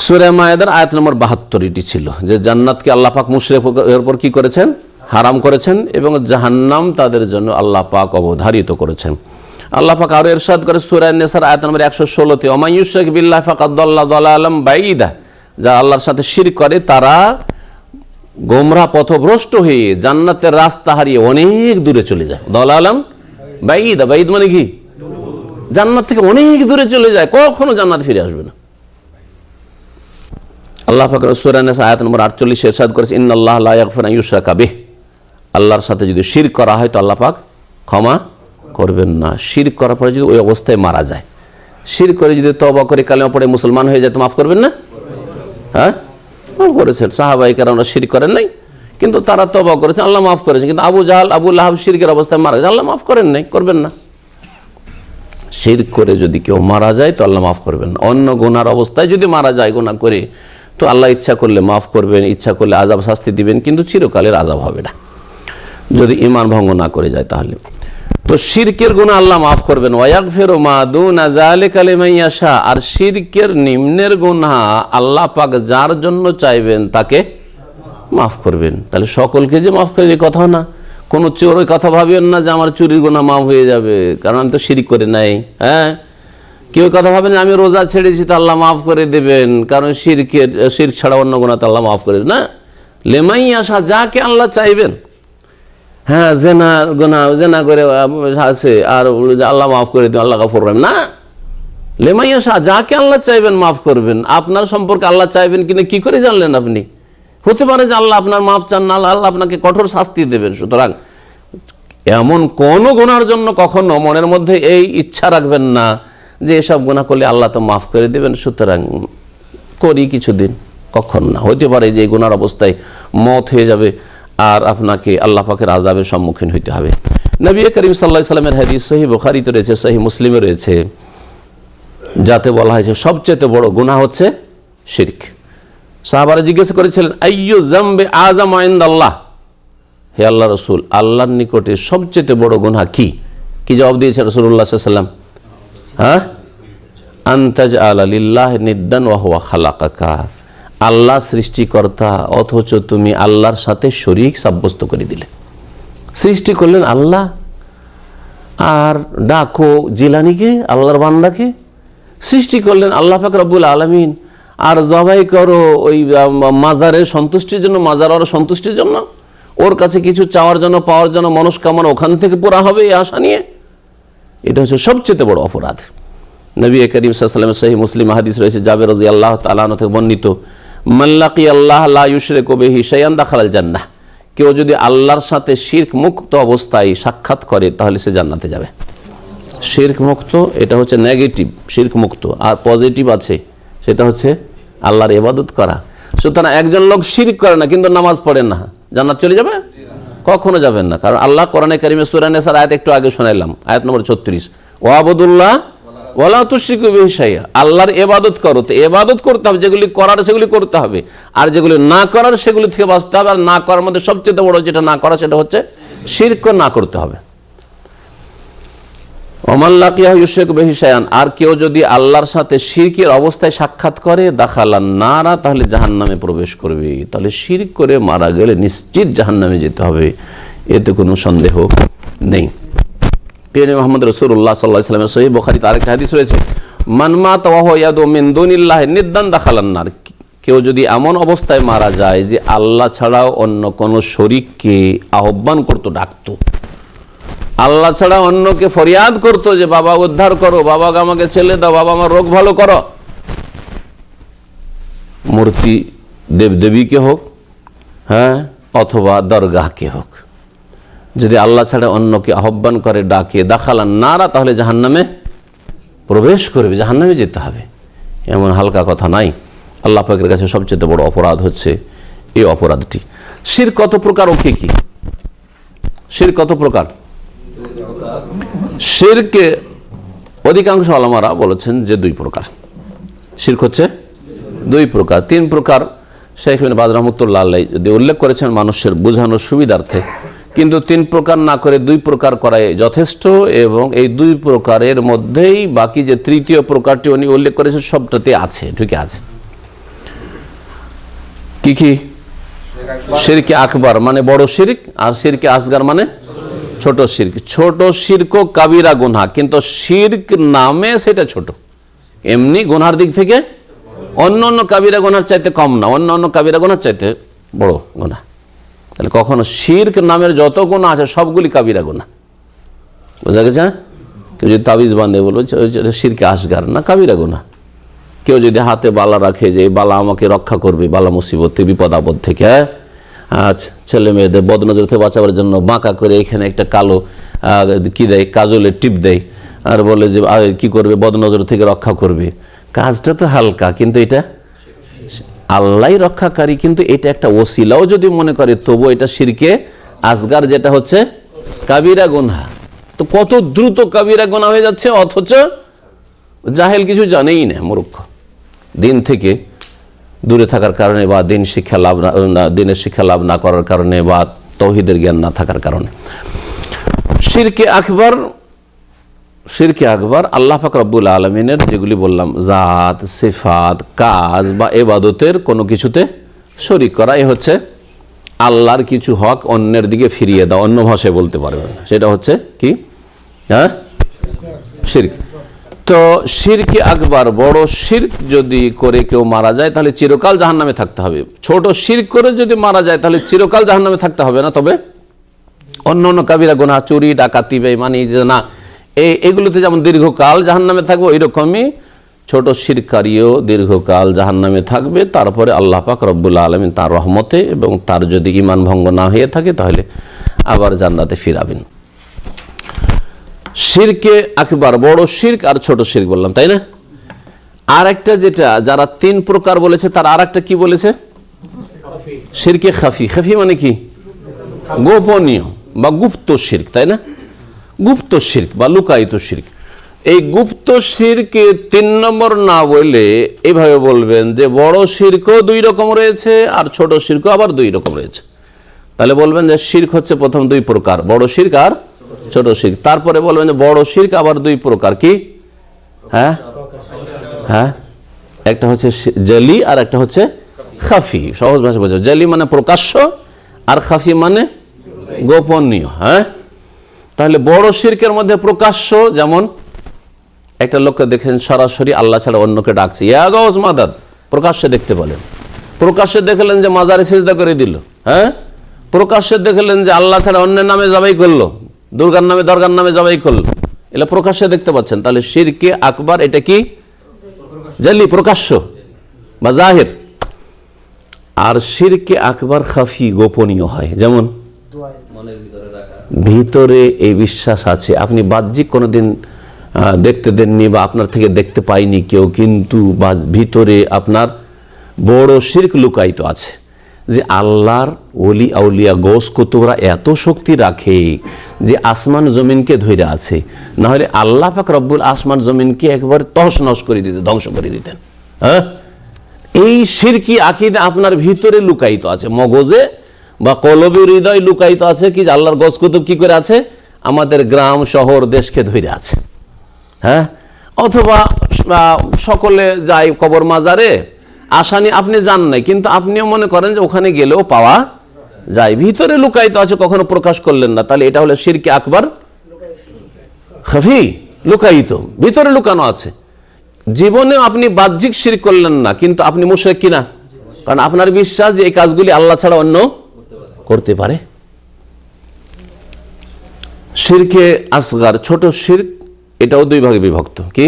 [SPEAKER 1] সূরা মায়েদার আয়াত নম্বর 72 এটি ছিল যে জান্নাতকে আল্লাহ পাক মুশরিকদের উপর কি করেছেন? হারাম করেছেন, এবং জাহান্নাম তাদের জন্য আল্লাহ পাক অবধারিত করেছেন। আল্লাহ পাক আরো ইরশাদ করে সূরা নিসার আয়াত নম্বর 116-তে, ওয়া মান ইউশরিক বিল্লাহি ফাকাদ দাল্লা দালালাম বাঈদা, যারা আল্লাহর সাথে শিরক করে তারা গোমরাহ পথভ্রষ্ট হয়ে জান্নাতের রাস্তা হারিয়ে অনেক দূরে চলে যায়। দালালাম বাঈদা, বাঈদ মানে কি? জান্নাত থেকে অনেক দূরে চলে যায়, কখনো জান্নাত ফিরে আসবে না। আল্লাহ পাক সূরা নিসা আয়াত নম্বর 48 ইরশাদ করেছে, ইন্নাল্লাহা লা ইয়াগফিরু আন ইউশরাকা বিহি, আল্লাহর সাথে যদি শিরক করা হয় তো আল্লাহ পাক ক্ষমা করবেন না। শিরক করার পরে যদি ওই অবস্থায় মারা যায়, শিরক করে যদি তওবা করে কালেমা পড়ে মুসলমান হয়ে যায় তো মাফ করবেন না? হ্যাঁ, মাফ করেছেন। সাহাবায়ে কেরামরা শিরক করেন নাই, কিন্তু তারা তওবা করেছেন, আল্লাহ মাফ করেছেন। কিন্তু আবু জাহাল, আবু লাহাব শিরকের অবস্থায় মারা যায়, আল্লাহ মাফ করেন নাই, করবেন না। শিরক করে যদি কেউ মারা যায় তো আল্লাহ মাফ করবেন না। অন্য গুনার অবস্থায় যদি মারা যায় গুনাহ করে, তো আল্লাহ ইচ্ছা করলে মাফ করবেন, ইচ্ছা করলে আযাব শাস্তি দিবেন, কিন্তু চিরকালের আযাব হবে না যদি ঈমান ভঙ্গ না করে যায় তাহলে। তো শিরকের গুনাহ আল্লাহ মাফ করবেন। ওয়াগফিরু মা দুনা যালিকা লিমান ইয়াশা, আর শিরকের নিম্নের গুনাহ আল্লাহ পাক যার জন্য চাইবেন তাকে মাফ করবেন। তাহলে সকলকে যে মাফ করে এই কথা না, কোনো চোর ওই কথা ভাবেন না যে আমার চুরির গুনাহ মাফ হয়ে যাবে, কারণ আমি তো শিরক করে নাই। হ্যাঁ, কেউ কথা ভাবেন আমি রোজা ছেড়েছি তো আল্লাহ মাফ করে দেবেন, কারণ শিরক ছাড়া অন্য গুনাহ তো আল্লাহ মাফ করে দেবেন না। লিমান ইয়াশা, যাকে আল্লাহ চাইবেন। হ্যাঁ, জেনার গুনাহ জেনা করে আছে আর আল্লাহ মাফ করে দেবেন, আল্লাহ গফুর রহিম না। লিমান ইয়াশা, যাকে আল্লাহ চাইবেন মাফ করবেন। আপনার সম্পর্কে আল্লাহ চাইবেন কিনা কি করে জানলেন আপনি? হতে পারে যে আল্লাহ আপনার মাফ চান না, আল্লাহ আপনাকে কঠোর শাস্তি দেবেন। সুতরাং এমন কোন গুনার জন্য কখনো মনের মধ্যে এই ইচ্ছা রাখবেন না যে এসব গুনাহ করলে আল্লাহ তো মাফ করে দেবেন, সুতরাং করি কিছুদিন, কখন না। হতে পারে যে এই গুনার অবস্থায় মত হয়ে যাবে আর আপনাকে আল্লাহ পাকের আযাবের সম্মুখীন হইতে হবে। নবী করিম সাল্লাল্লাহু আলাইহি সাল্লামের হাদিস সহিহ বুখারীতে রয়েছে, সহিহ মুসলিমে রয়েছে, যাতে বলা হয়েছে সবচেয়ে বড় গুনাহ হচ্ছে শিরক। সাহাবারা জিজ্ঞাসা করেছিলেন আইয়ু যামবি আযাম ইনদাল্লাহ, হে আল্লাহ রাসূল, আল্লাহর নিকটে সবচেয়ে বড় গুনাহ কি? কি জবাব দিয়েছে রাসূলুল্লাহ সাল্লাল্লাহু আলাইহি সাল্লাম? হ্যাঁ, আনতাজআলা লিল্লাহি নিদ্দান ওয়া হুয়া খালাকাকা, আল্লাহ সৃষ্টিকর্তা অথচ তুমি আল্লাহর সাথে শরীক সাব্যস্ত করে দিলে। সৃষ্টি করলেন আল্লাহ আর ডাকো জিলানীকে, আল্লাহর বান্দাকে। সৃষ্টি করলেন আল্লাহ পাক রব্বুল আলামিন আর জবাই করো ওই মাজারের সন্তুষ্টির জন্য, মাজার ওর সন্তুষ্টির জন্য, ওর কাছে কিছু চাওয়ার জন্য, পাওয়ার জন্য, মনস্কামনা ওখান থেকে পুরা হবে এই আশা নিয়ে। এটা হচ্ছে সবচেয়ে বড় অপরাধ। নবী করিম সাল্লাল্লাহু আলাইহি ওয়াসাল্লাম সহিহ মুসলিম হাদিস রয়েছে, জাবের রাদিয়াল্লাহু তাআলা আনহু থেকে বর্ণিত, মান লাকিয়া আল্লাহ লা ইউশরিকু বিহি শাইআন দাখালাল জান্নাহ, কেউ যদি আল্লাহর সাথে শিরক মুক্ত অবস্থায় সাক্ষাৎ করে তাহলে সে জান্নাতে যাবে। শিরক মুক্ত, এটা হচ্ছে নেগেটিভ শিরক মুক্ত, আর পজিটিভ আছে, সেটা হচ্ছে আল্লাহর ইবাদত করা। সুতরাং একজন লোক শিরক করে না কিন্তু নামাজ পড়ে না, জান্নাত চলে যাবে? কখনো যাবেন না। কারণ আল্লাহ কোরআনে কারিমে সূরা নিসার আয়াত একটু আগে শোনাইলাম, আয়াত নম্বর 36, ওয়াবুদুল্লাহ ওয়ালা তুশরিকু বিহি শাইআ, আল্লাহর ইবাদত করো। তো ইবাদত করতে হবে, যেগুলি করার সেগুলি করতে হবে, আর যেগুলি না করার সেগুলি থেকে বাঁচতে হবে। আর না করার মধ্যে সবচেয়ে বড় যেটা না করা সেটা হচ্ছে শিরক না করতে হবে। ওমান লাকিয়া ইউশরিকু বিহি শাইআন, আর কেউ যদি আল্লাহর সাথে শিরকের অবস্থায় সাক্ষাৎ করে দাখালান নারা, তাহলে জাহান্নামে প্রবেশ করবে। তাহলে শিরক করে মারা গেলে নিশ্চিত জাহান্নামে যেতে হবে, এতে কোনো সন্দেহ নেই। মুহাম্মদ রাসূলুল্লাহ সাল্লাল্লাহু আলাইহি ওয়াসাল্লামের সহিহ বুখারীতে আরেকটা হাদিস রয়েছে, মান মাতা ওয়া হুয়া ইয়াদউ মিন দুনিল্লাহি নিদ্দান দাখালান নার, কেউ যদি এমন অবস্থায় মারা যায় যে আল্লাহ ছাড়াও অন্য কোন শরীককে আহ্বান করত, ডাকতো, আল্লাহ ছাড়া অন্যকে ফরিয়াদ করতো যে বাবা উদ্ধার করো, বাবা আমাকে ছেলে দাও, বাবা আমার রোগ ভালো করো, মূর্তি দেবদেবীকে হোক, হ্যাঁ, অথবা দরগাহকে হোক, যদি আল্লাহ ছাড়া অন্যকে আহ্বান করে, ডাকে, দাখালান নারা, তাহলে জাহান্নামে প্রবেশ করবে, জাহান্নামে যেতে হবে। এমন হালকা কথা নাই। আল্লাহ পাকের কাছে সবচেয়ে বড় অপরাধ হচ্ছে এই অপরাধটি। শিরক কত প্রকার ও কি কি? শিরক কত প্রকার? শিরকে অধিকাংশ ওলামারা বলেছেন যে 2 প্রকার। শিরক হচ্ছে 2 প্রকার। 3 প্রকার শেখ ইবনে বাজ রাহমাতুল্লাহ আলাইহি যদি উল্লেখ করেছেন মানুষের বোঝানোর সুবিধার্থে, কিন্তু 3 প্রকার না করে 2 প্রকার করাই যথেষ্ট। এবং এই 2 প্রকারের মধ্যেই বাকি যে তৃতীয় প্রকারটি উনি উল্লেখ করেছেন সবটাতে আছে, ঠিক আছে। কি কি? শিরকে আকবার মানে বড় শিরক, আর শিরকে আসগার মানে ছোট শিরক। ছোট শিরক কাবিরা গুনাহ, কিন্তু শিরক নামে সেটা ছোট, এমনি গুনার দিক থেকে অন্য অন্য কাবিরা গুনার চাইতে কম না, অন্য অন্য কাবিরা গুনার চাইতে বড় গুনাহ। তাহলে কখনো শিরক নামের যত গুনাহ আছে সবগুলি কাবিরা গুনাহ, বোঝা গেছে? কেউ যদি তাবিজ বাঁধে বলবে শিরকে আসগার, না কাবিরা গুনাহ। কেউ যদি হাতে বালা রাখে যে এই বালা আমাকে রক্ষা করবে, বালা মুসিবত থেকে, বিপদ আপদ থেকে, আচ্ছা, ছেলে মেয়েদের বদনজর থেকে বাঁচাবার জন্য বাঁকা করে এখানে একটা কালো কি দেয়, কাজলের টিপ দেয়, আর বলে যে কি করবে, বদনজর থেকে রক্ষা করবে। কাজটা তো হালকা, কিন্তু এটা আল্লাহ রক্ষাকারী, কিন্তু এটা একটা ওসিলাও যদি মনে করে তবু এটা শিরকে আসগার, যেটা হচ্ছে কাবিরা গুনাহ। তো কত দ্রুত কাবিরা গুনাহ হয়ে যাচ্ছে, অথচ জাহেল কিছু জানেই না, মূর্খ। দিন থেকে দূরে থাকার কারণে বা দিনের শিক্ষা লাভ না করার কারণে বা তাওহীদের জ্ঞান না থাকার কারণে। শিরকে আকবার আল্লাহ পাক রব্বুল আলামিনের যেগুলি বললাম, জাত, সিফাত, কাজ বা ইবাদতের কোনো কিছুতে শরীক করা, এ হচ্ছে আল্লাহর কিছু হক অন্যের দিকে ফিরিয়ে দাও। অন্য ভাষায় বলতে পারবেন, সেটা হচ্ছে কি? শিরক। তো শিরকে আকবার, বড় শিরক যদি করে কেউ মারা যায় তাহলে চিরকাল জাহান্নামে থাকতে হবে। ছোট শিরক করে যদি মারা যায় তাহলে চিরকাল জাহান্নামে থাকতে হবে না। তবে অন্য অন্য কাবিরা গুনাহ, চুরি, ডাকাতি, বেঈমানি, জিনা, এগুলোতে যেমন দীর্ঘকাল জাহান্নামে থাকবে, ওইরকমই ছোট শিরকারীও দীর্ঘকাল জাহান্নামে থাকবে। তারপরে আল্লাহ পাক রব্বুল আলামিন তার রহমতে এবং তার যদি ঈমান ভঙ্গ না হয়ে থাকে তাহলে আবার জান্নাতে ফিরাবেন। শিরকে আকবার, বড় শিরক আর ছোট শিরক বললাম, তাই না? আর একটা যেটা যারা 3 প্রকার বলেছে, তার আর একটা কি বলেছে? শিরকে খাফি। খাফি মানে কি? গোপনীয় বা গুপ্ত শিরক, তাই না? গুপ্ত শিরক বা লুকায়িত শিরক। এই গুপ্ত শিরকে 3 নম্বর না বলে এভাবে বলবেন যে বড় শিরকও 2 রকম রয়েছে আর ছোট শিরকও আবার 2 রকম রয়েছে। তাহলে বলবেন যে শিরক হচ্ছে প্রথম 2 প্রকার, বড় শিরক আর ছোট শিরক। তারপরে বলবেন যে বড় শিরক আবার 2 প্রকার, কি? হ্যাঁ, একটা হচ্ছে জালি আর একটা হচ্ছে খাফি। সহজ ভাষায় বোঝা, জালি মানে প্রকাশ্য আর খাফি মানে গোপনীয়। হ্যাঁ, তাহলে বড় শিরকের মধ্যে প্রকাশ্য, যেমন একটা লোককে দেখেন সরাসরি আল্লাহ ছাড়া অন্যকে ডাকছে, ইয়া গাউস মাদাদ, প্রকাশ্যে দেখতে পেলেন। প্রকাশ্যে দেখলেন যে মাজারে সিজদা করে দিল। হ্যাঁ, প্রকাশ্যে দেখলেন যে আল্লাহ ছাড়া অন্যের নামে জবাই করলো, দুর্গার নামে, দরগার নামে জবাই করলো, এগুলো প্রকাশ্যে দেখতে পাচ্ছেন। তাহলে শিরকে আকবার এটা কি? জালি, প্রকাশ্য বা জাহির। আর শিরকে আকবার খাফি, গোপনীয় হয়। যেমন ভিতরে এই বিশ্বাস আছে, আপনি বাহ্যিক কোনোদিন দেখতে দেননি বা আপনার থেকে দেখতে পাইনি কেউ, কিন্তু ভিতরে আপনার বড় শিরক লুকায়িত আছে যে আল্লাহর ওলি আউলিয়া গৌস কুতুবরা এত শক্তি রাখে যে আসমান জমিনকে ধরে আছে, না হলে আল্লাহ পাক রব্বুল আসমান জমিনকে একবার তহস নশ করে দিতেন, ধ্বংস করে দিতেন। হ্যাঁ, এই শিরকি আকীদা আপনার ভিতরে লুকায়িত আছে, মগজে বা কলবে, হৃদয় লুকায়িত আছে কি যে আল্লাহর গৌস কুতুব কি করে আছে? আমাদের গ্রাম, শহর, দেশকে ধরে আছে। হ্যাঁ, অথবা সকলে যায় কবর মাজারে, আসানি আপনি জান নাই, কিন্তু আপনিও মনে করেন যে ওখানে গেলেও পাওয়া যায়, ভিতরে লুকায়িত আছে, কখনো প্রকাশ করলেন না। তাহলে এটা হলো শিরকে আকবার খাফি, লুকায়িত, ভিতরে লুকানো আছে। জীবনে আপনি বাহ্যিক শিরক করলেন না, কিন্তু আপনি মুশরিক কিনা? কারণ আপনার বিশ্বাস যে এই কাজগুলি আল্লাহ ছাড়া অন্য করতে পারে। শিরকে আসগার, ছোট শিরক, এটাও 2 ভাগে বিভক্ত, কি?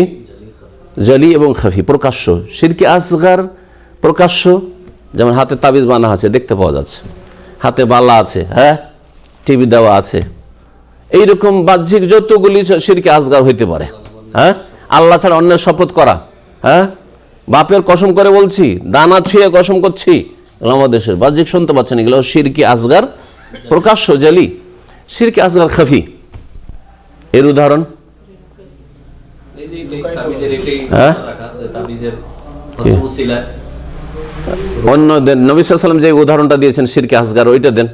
[SPEAKER 1] জালি এবং খাফি, প্রকাশ্য। শিরকে আসগার প্রকাশ্য, যেমন হাতে তাবিজ বানা আছে, দেখতে পাওয়া যাচ্ছে, হাতে বালা আছে, হ্যাঁ, টিভি দেওয়া আছে, এইরকম বাহ্যিক যতগুলি শিরকে আসগার হইতে পারে। হ্যাঁ, আল্লাহ ছাড়া অন্যের শপথ করা, হ্যাঁ, বাপের কসম করে বলছি, দানা ছুঁয়ে কসম করছি, আমাদের দেশের বাহ্যিক শুনতে পাচ্ছেন, এগুলো শিরকে আসগার প্রকাশ্য, জালি। শিরকে আসগার খাফি, এর উদাহরণ অন্য দেন। নবী সাল্লাল্লাহু আলাইহি ওয়াসাল্লাম যে উদাহরণটা দিয়েছেন শিরকে আসগার, ওইটা দেন।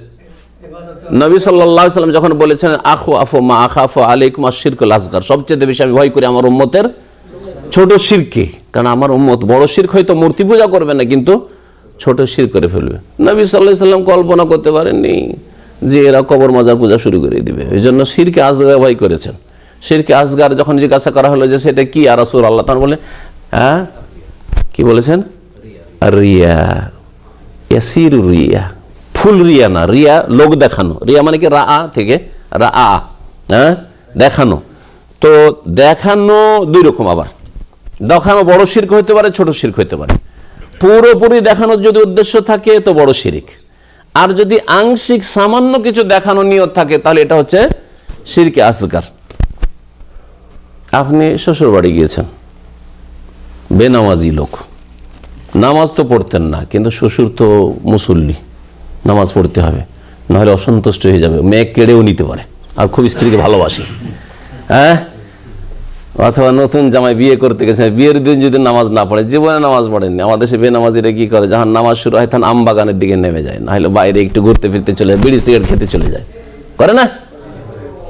[SPEAKER 1] নবী সাল্লাল্লাহু আলাইহি ওয়াসাল্লাম যখন বলেছেন আখু মা আখাফু আলাইকুম আশ-শিরকুল আসগার, সবচেয়ে বেশি আমি ভয় করি আমার উম্মতের ছোট শিরকে, কারণ আমার উম্মত বড় শিরক হয়তো মূর্তি পূজা করবে না, কিন্তু ছোট শিরক করে ফেলবে। নবী সাল্লাল্লাহু আলাইহি ওয়াসাল্লাম কল্পনা করতে পারেননি যে এরা কবর মাজার পূজা শুরু করে দিবে, এই জন্য শিরকে আসগার ভয় করেছেন। শিরকে আসগার যখন জিজ্ঞাসা করা হলো যে সেটা কি ইয়া রাসূলুল্লাহ, তখন বলে, হ্যাঁ, কি বলেছেন? রিয়া, ইয়াসিরু রিয়া, ফুল রিয়া না, রিয়া লোক দেখানো। রিয়া মানে কি? রা থেকে রা, হ্যাঁ, দেখানো। তো দেখানো 2 রকম, আবার দেখানো বড় শিরক হইতে পারে, ছোট শিরক হইতে পারে। পুরোপুরি দেখানোর যদি উদ্দেশ্য থাকে তো বড় শিরক, আর যদি আংশিক সামান্য কিছু দেখানো নিয়ত থাকে তাহলে এটা হচ্ছে শিরকে আসগার। আপনি শ্বশুর বাড়ি গিয়েছেন, বেনামাজি লোক, নামাজ তো পড়তেন না, কিন্তু শ্বশুর তো মুসল্লি, নামাজ পড়তে হবে, নাহলে অসন্তুষ্ট হয়ে যাবে, মেয়ে কেড়েও নিতে পারে, আর খুব স্ত্রীকে ভালোবাসে, হ্যাঁ। অথবা নতুন জামাই বিয়ে করতে গেছে, বিয়ের দিন যদি নামাজ না পড়ে, জীবনে নামাজ পড়েননি। আমাদের দেশে বেনামাজিরা কি করে, যখন নামাজ শুরু হয় তখন আম বাগানের দিকে নেমে যায়, না হলে বাইরে একটু ঘুরতে ফিরতে চলে যায়, বিড়ি সিগারেট খেতে চলে যায়, করে না?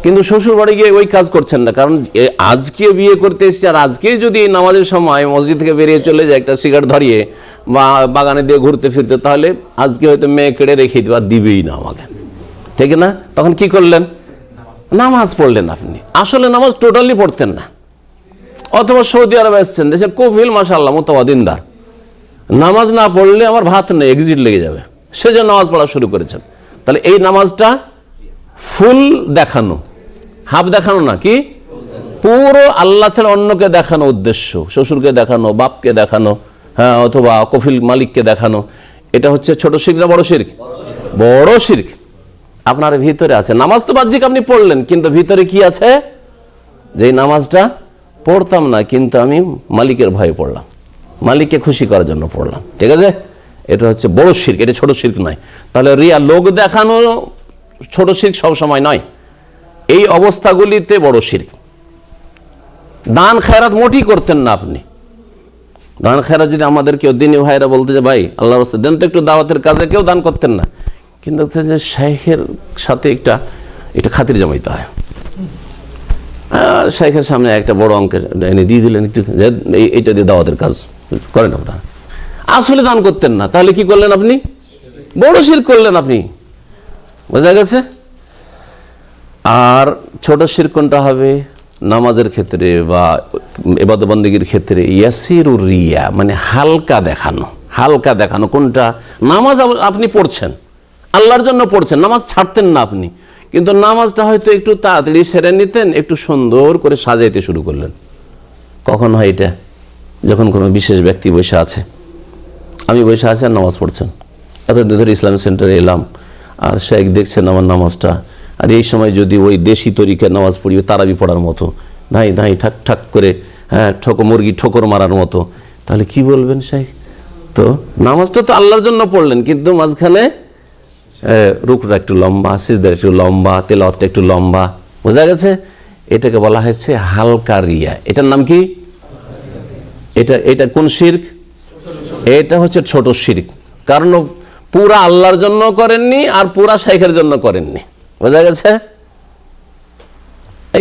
[SPEAKER 1] কিন্তু শ্বশুর বাড়ি গিয়ে ওই কাজ করছেন না, কারণ আজকে বিয়ে করতে এসেছে, আর আজকেই যদি নামাজের সময় মসজিদ থেকে বেরিয়ে চলে যায় একটা সিগারেট ধরিয়ে বা বাগানে দিয়ে ঘুরতে ফিরতে, তাহলে আজকে হয়তো মেয়ে কেড়ে রেখে দিবে, আর দিবেই না আমাকে, ঠিক না? তখন কি করলেন? নামাজ পড়লেন আপনি, আসলে নামাজ টোটালি পড়তেন না। অথবা সৌদি আরব এসছেন, দেশে কফিল মাশাআল্লাহ মুতাওয়াদিনদার, নামাজ না পড়লে আমার ভাত নেই, এক্সিট লেগে যাবে, সেজন্য নামাজ পড়া শুরু করেছেন। তাহলে এই নামাজটা ফুল দেখানো, হাফ দেখানো না, কি পুরো আল্লাহ ছাড়া অন্যকে দেখানো উদ্দেশ্য, শ্বশুরকে দেখানো, বাপকে দেখানো, হ্যাঁ, অথবা কফিল মালিককে দেখানো, এটা হচ্ছে ছোট শিরক না বড় শিরক? বড় শিরক। আপনার ভিতরে আছে, নামাজ তো বাহ্যিক আপনি পড়লেন, কিন্তু ভিতরে কি আছে? যে নামাজটা পড়তাম না, কিন্তু আমি মালিকের ভয়ে পড়লাম, মালিককে খুশি করার জন্য পড়লাম, ঠিক আছে? এটা হচ্ছে বড় শিরক, এটা ছোট শিরক নয়। তাহলে রিয়া, লোক দেখানো ছোট শিরক সব সময় নয়, এই অবস্থাগুলিতে বড় শিরক। দান খেরাত মোটেই করতেন না আপনি। দান খেরাত যদি আমাদের কেউ দিনী ভাইরা বলতে যে ভাই আল্লাহর রাস্তায় দেন তো একটু দাওয়াতের কাজে, কেউ দান করতেন না, কিন্তু শেখের সাথে এটা খাতির জমাইতে হয়, আর শেখের সামনে একটা বড় অঙ্কের এনে দিয়ে দিলেন, একটু এইটা দিয়ে দাওয়াতের কাজ করেন আপনারা, আসলে দান করতেন না। তাহলে কি করলেন আপনি? বড় শিরক করলেন আপনি, বোঝা গেছে? আর ছোট শিরক কোনটা হবে? নামাজের ক্ষেত্রে বা ইবাদত বন্দেগীর ক্ষেত্রে ইয়াসিরুর রিয়া, মানে হালকা দেখানো। হালকা দেখানো কোনটা? নামাজ আপনি পড়ছেন, আল্লাহর জন্য পড়ছেন, নামাজ ছাড়তেন না আপনি, কিন্তু নামাজটা হয়তো একটু তাড়াতাড়ি সেরে নিতেন, একটু সুন্দর করে সাজাইতে শুরু করলেন। কখন হয় এটা? যখন কোনো বিশেষ ব্যক্তি বসে আছে, আমি বসে আছি আর নামাজ পড়ছেন, এতদিন ধরে ইসলামিক সেন্টারে এলাম, আর শেখ দেখছেন আমার নামাজটা, আর এই সময় যদি ওই দেশি তরিকার নামাজ পড়িও তারাবি পড়ার মতো, ধাই ধাই ঠাক ঠাক করে, হ্যাঁ, মুরগি ঠোকর মারার মতো, তাহলে কি বলবেন শেখ? তো নামাজটা তো আল্লাহর জন্য পড়লেন, কিন্তু মাঝখানে রুকুটা একটু লম্বা, সিজদাটা একটু লম্বা, তেলাওয়াতটা একটু লম্বা, বোঝা গেছে? এটাকে বলা হয়েছে হালকা রিয়া। এটার নাম কি? এটা কোন শিরক? এটা হচ্ছে ছোট শিরক, কারণ পুরা আল্লাহর জন্য করেননি আর পুরা শেখের জন্য করেননি, বোঝা গেছে?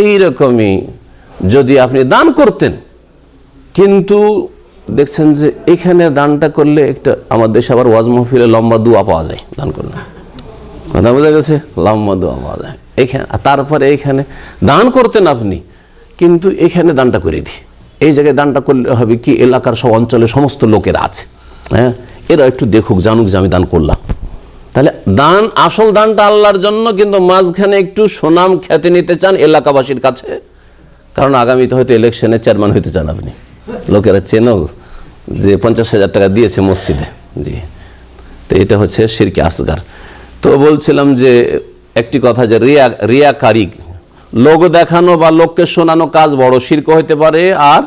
[SPEAKER 1] এইরকমই যদি আপনি দান করতেন, কিন্তু দেখছেন যে এখানে দানটা করলে একটা, আমার দেশে আবার ওয়াজ মাহফিলে লম্বা দোয়া পাওয়া যায় দান করলে, কথা বোঝা গেছে? লম্বা দোয়া পাওয়া যায় এখানে। তারপরে এইখানে দান করতেন আপনি, কিন্তু এখানে দানটা করে দিই, এই জায়গায় দানটা করলে হবে কি, এলাকার সব অঞ্চলে সমস্ত লোকেরা আছে, হ্যাঁ, এরা একটু দেখুক, জানুক যে আমি দান করলাম। তাহলে দান, আসল দানটা আল্লাহর জন্য, কিন্তু মাঝখানে একটু সুনাম খ্যাতি নিতে চান এলাকাবাসীর কাছে, কারণ আগামীতে হয়তো ইলেকশনে চেয়ারম্যান হইতে চান আপনি, লোকেরা চেনো যে 50,000 টাকা দিয়েছে মসজিদে, জি। তো এটা হচ্ছে শিরকে আসগার। তো বলছিলাম যে একটি কথা, যে রিয়াকারী, লোক দেখানো বা লোককে শোনানো কাজ বড় শিরক হইতে পারে আর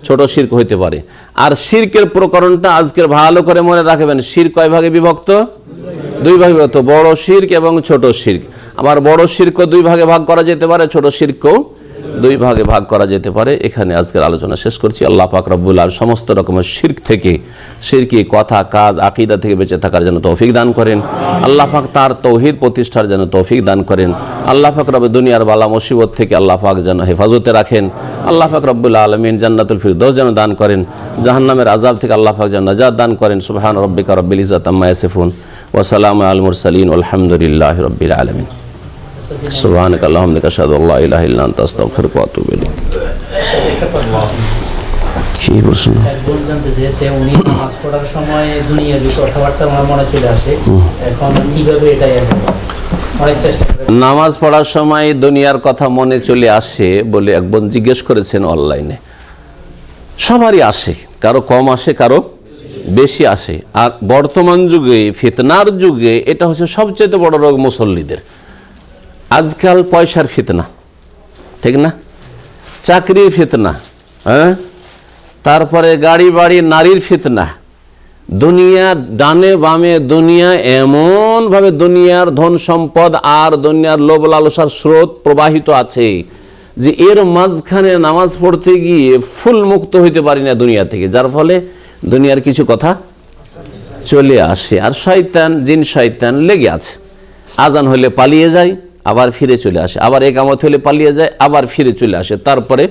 [SPEAKER 1] ছোট শিরক হইতে পারে। আর শিরকের প্রকরণটা আজকের ভালো করে মনে রাখবেন, শিরক কয় ভাগে বিভক্ত? 2 ভাগে বিভক্ত, বড় শিরক এবং ছোট শিরক। আমার বড় শিরকও 2 ভাগে ভাগ করা যেতে পারে, ছোট শিরকও 2 ভাগে ভাগ করা যেতে পারে। এখানে আজকের আলোচনা শেষ করছি। আল্লাহ পাক রব্বুল আলামিন সমস্ত রকমের শিরক থেকে, শিরকি কথা, কাজ, আকীদা থেকে বেঁচে থাকার জন্য তৌফিক দান করেন। আল্লাহ পাক তার তৌহিদ প্রতিষ্ঠার জন্য তৌফিক দান করেন। আল্লাহ পাক রব্বুল দুনিয়ার বালা মুসিবত থেকে আল্লাহ পাক যেন হেফাজতে রাখেন। আল্লাহ পাক রব্বুল আলামিন জান্নাতুল ফিরদৌস যেন দান করেন। জাহান্নামের আযাব থেকে আল্লাহ পাক যেন নাজাত দান করেন। সুবহান রাব্বিকা রাব্বিল ইজ্জাতি আম্মা ইয়াসিফুন ওয়া সালামুন আলাল মুরসালিন আলহামদুলিল্লাহি রাব্বিল আলামিন। সুবহানাকা আল্লাহুম্মা ওয়া বিহামদিকা আশহাদু আল্লা ইলাহা ইল্লা আনতা আস্তাগফিরুকা ওয়া আতুবু ইলাইক। কি প্রশ্ন? একজন জানতে চেয়েছে, উনি নামাজ পড়ার সময় দুনিয়াবি কথাবার্তা আমার মনে চলে আসে, এখন কিভাবে এটা অনেক চেষ্টা করে। নামাজ পড়ার সময় দুনিয়ার কথা মনে চলে আসে বলে এক বোন জিজ্ঞেস করেছেন অনলাইনে। সবারই আসে, কারো কম আসে, কারো বেশি আসে। আর বর্তমান যুগে, ফিতনার যুগে, এটা হচ্ছে সবচেয়ে বড় রোগ মুসল্লিদের। আজকাল পয়সার ফিতনা, ঠিক না? চাকরির ফিতনা, হ্যাঁ, তারপরে গাড়ি বাড়ি নারীর ফিতনা, দুনিয়া ডানে বামে, দুনিয়া এমনভাবে দুনিয়ার ধন সম্পদ আর দুনিয়ার লোভ লালসার স্রোত প্রবাহিত আছে যে এর মাঝখানে নামাজ পড়তে গিয়ে ফুল মুক্ত হইতে পারি না দুনিয়া থেকে, যার ফলে দুনিয়ার কিছু কথা চলে আসে। আর শয়তান, জিন শয়তান লেগে আছে। আজান হলে পালিয়ে যায়, আবার ফিরে চলে আসে, আবার একামত হলে পালিয়ে যায়, আবার ফিরে চলে আসে। তারপরে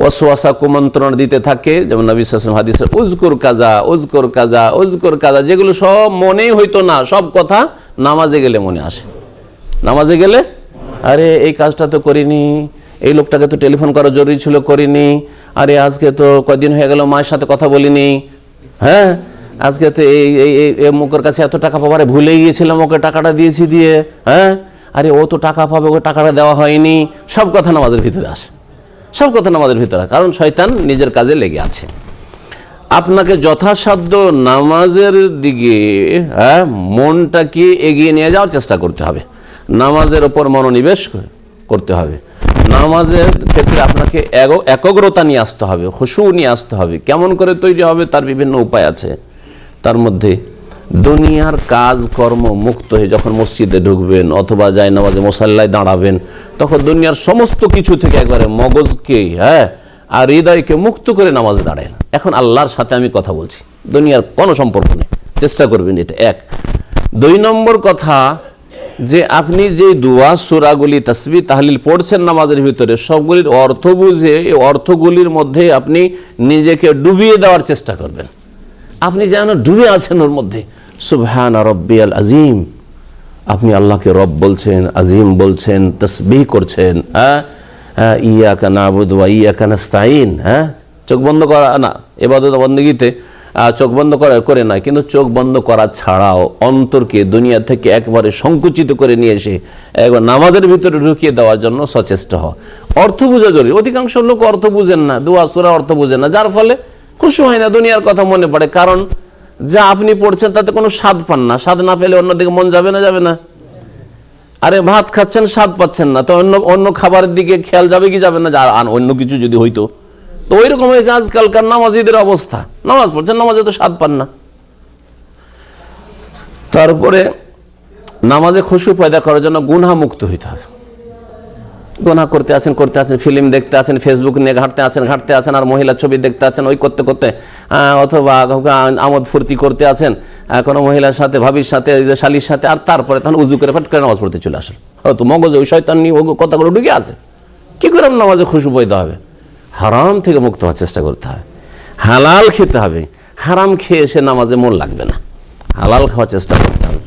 [SPEAKER 1] ওয়াসওয়াসা কুমন্ত্রণ দিতে থাকে, যেমন নবী সাল্লাল্লাহু আলাইহি ওয়াসাল্লাম হাদিসে উযকুর কাজা উযকুর কাজা উযকুর কাজা, যেগুলো সব মনেই হইতো না, সব কথা নামাজে গেলে মনে আসে। নামাজে গেলে আরে এই কাজটা তো করিনি, এই লোকটাকে তো টেলিফোন করা জরুরি ছিল, করিনি, আরে আজকে তো কয়দিন হয়ে গেল মায়ের সাথে কথা বলিনি, হ্যাঁ, আজকে তো এই মুখের কাছে এত টাকা পাবার ভুলে গিয়েছিলাম, ওকে টাকাটা দিয়েছি দিয়ে, হ্যাঁ, আরে ও তো টাকা পাবে, ওকে টাকাটা দেওয়া হয়নি। সব কথা নামাজের ভিতরে আসে, সব কথা নামাজের ভিতরে, কারণ শয়তান নিজের কাজে লেগে আছে। আপনাকে যথাসাধ্য নামাজের দিকে, হ্যাঁ, মনটাকে এগিয়ে নিয়ে যাওয়ার চেষ্টা করতে হবে, নামাজের ওপর মনোনিবেশ করতে হবে। নামাজের ক্ষেত্রে আপনাকে একাগ্রতা নিয়ে আসতে হবে, খুশু নিয়ে আসতে হবে। কেমন করে তৈরি হবে তার বিভিন্ন উপায় আছে। তার মধ্যে দুনিয়ার কাজ কর্ম মুক্ত হয়ে যখন মসজিদে ঢুকবেন অথবা যায় নামাজে মুসাল্লায় দাঁড়াবেন, তখন দুনিয়ার সমস্ত কিছু থেকে একবারে মগজকে, হ্যাঁ, আর হৃদয়কে মুক্ত করে নামাজে দাঁড়ায়। এখন আল্লাহর সাথে আমি কথা বলছি, দুনিয়ার কোনো সম্পর্ক নেই, চেষ্টা করবেন এটা। এক। 2 নম্বর কথা, যে আপনি যে দোয়া সূরাগুলি তাসবিহ তাহলিল পড়ছেন নামাজের ভিতরে, সবগুলির অর্থ বুঝে এই অর্থগুলির মধ্যে আপনি নিজেকে ডুবিয়ে দেওয়ার চেষ্টা করবেন। আপনি যেন ডুবে আছেন ওর মধ্যে। সুবহান রব্বিয়াল আজিম, আপনি আল্লাহকে রব বলছেন, আজিম বলছেন, তাসবিহ করছেন, হ্যাঁ, ইয়াকা নাবুদু ওয়া ইয়াকা নাস্তাইন, হ্যাঁ, চোখ বন্ধ করা না, ইবাদত বন্দেগীতে চোখ বন্ধ করে না, কিন্তু চোখ বন্ধ করা ছাড়াও অন্তরকে দুনিয়া থেকে একবারে সংকুচিত করে নিয়ে এসে একবার নামাজের ভিতরে ঢুকিয়ে দেওয়ার জন্য সচেষ্ট হওয়া। অর্থ বোঝা জরুরি। অধিকাংশ লোক অর্থ বুঝেন না, দোয়া সূরা অর্থ বুঝেন না, যার ফলে খুশি হয় না, দুনিয়ার কথা মনে পড়ে। কারণ যা আপনি পড়ছেন তাতে কোনো স্বাদ পান না, স্বাদ না পেলে অন্যদিকে মন যাবে না, যাবে না? আরে ভাত খাচ্ছেন, স্বাদ পাচ্ছেন না, তো অন্য খাবারের দিকে খেয়াল যাবে কি যাবে না? অন্য কিছু যদি হইতো তো ওই রকম হয়েছে আজকালকার নামাজিদের অবস্থা। নামাজ পড়ছেন, নামাজে তো স্বাদ পান না। তারপরে নামাজে খুশু পয়দা করার জন্য গুনাহ মুক্ত হইতে হবে। গুনাহ করতে আছেন, ফিল্ম দেখতে আছেন, ফেসবুক নিয়ে ঘাঁটতে আছেন, আর মহিলার ছবি দেখতে আছেন, ওই করতে করতে, অথবা আমোদ ফুর্তি করতে আছেন কোনো মহিলার সাথে, ভাবির সাথে, শালির সাথে, আর তারপরে তখন উজু করে ফট করে নামাজ পড়তে চলে আসেন। হয়তো মগজে ওই শয়তান নিয়ে কথাগুলো ঢুকে আছে। কী করে নামাজে খুশু পয়দা হবে? হারাম থেকে মুক্ত হওয়ার চেষ্টা করতে হবে, হালাল খেতে হবে। হারাম খেয়ে এসে নামাজে মন লাগবে না, হালাল খাওয়ার চেষ্টা করতে হবে।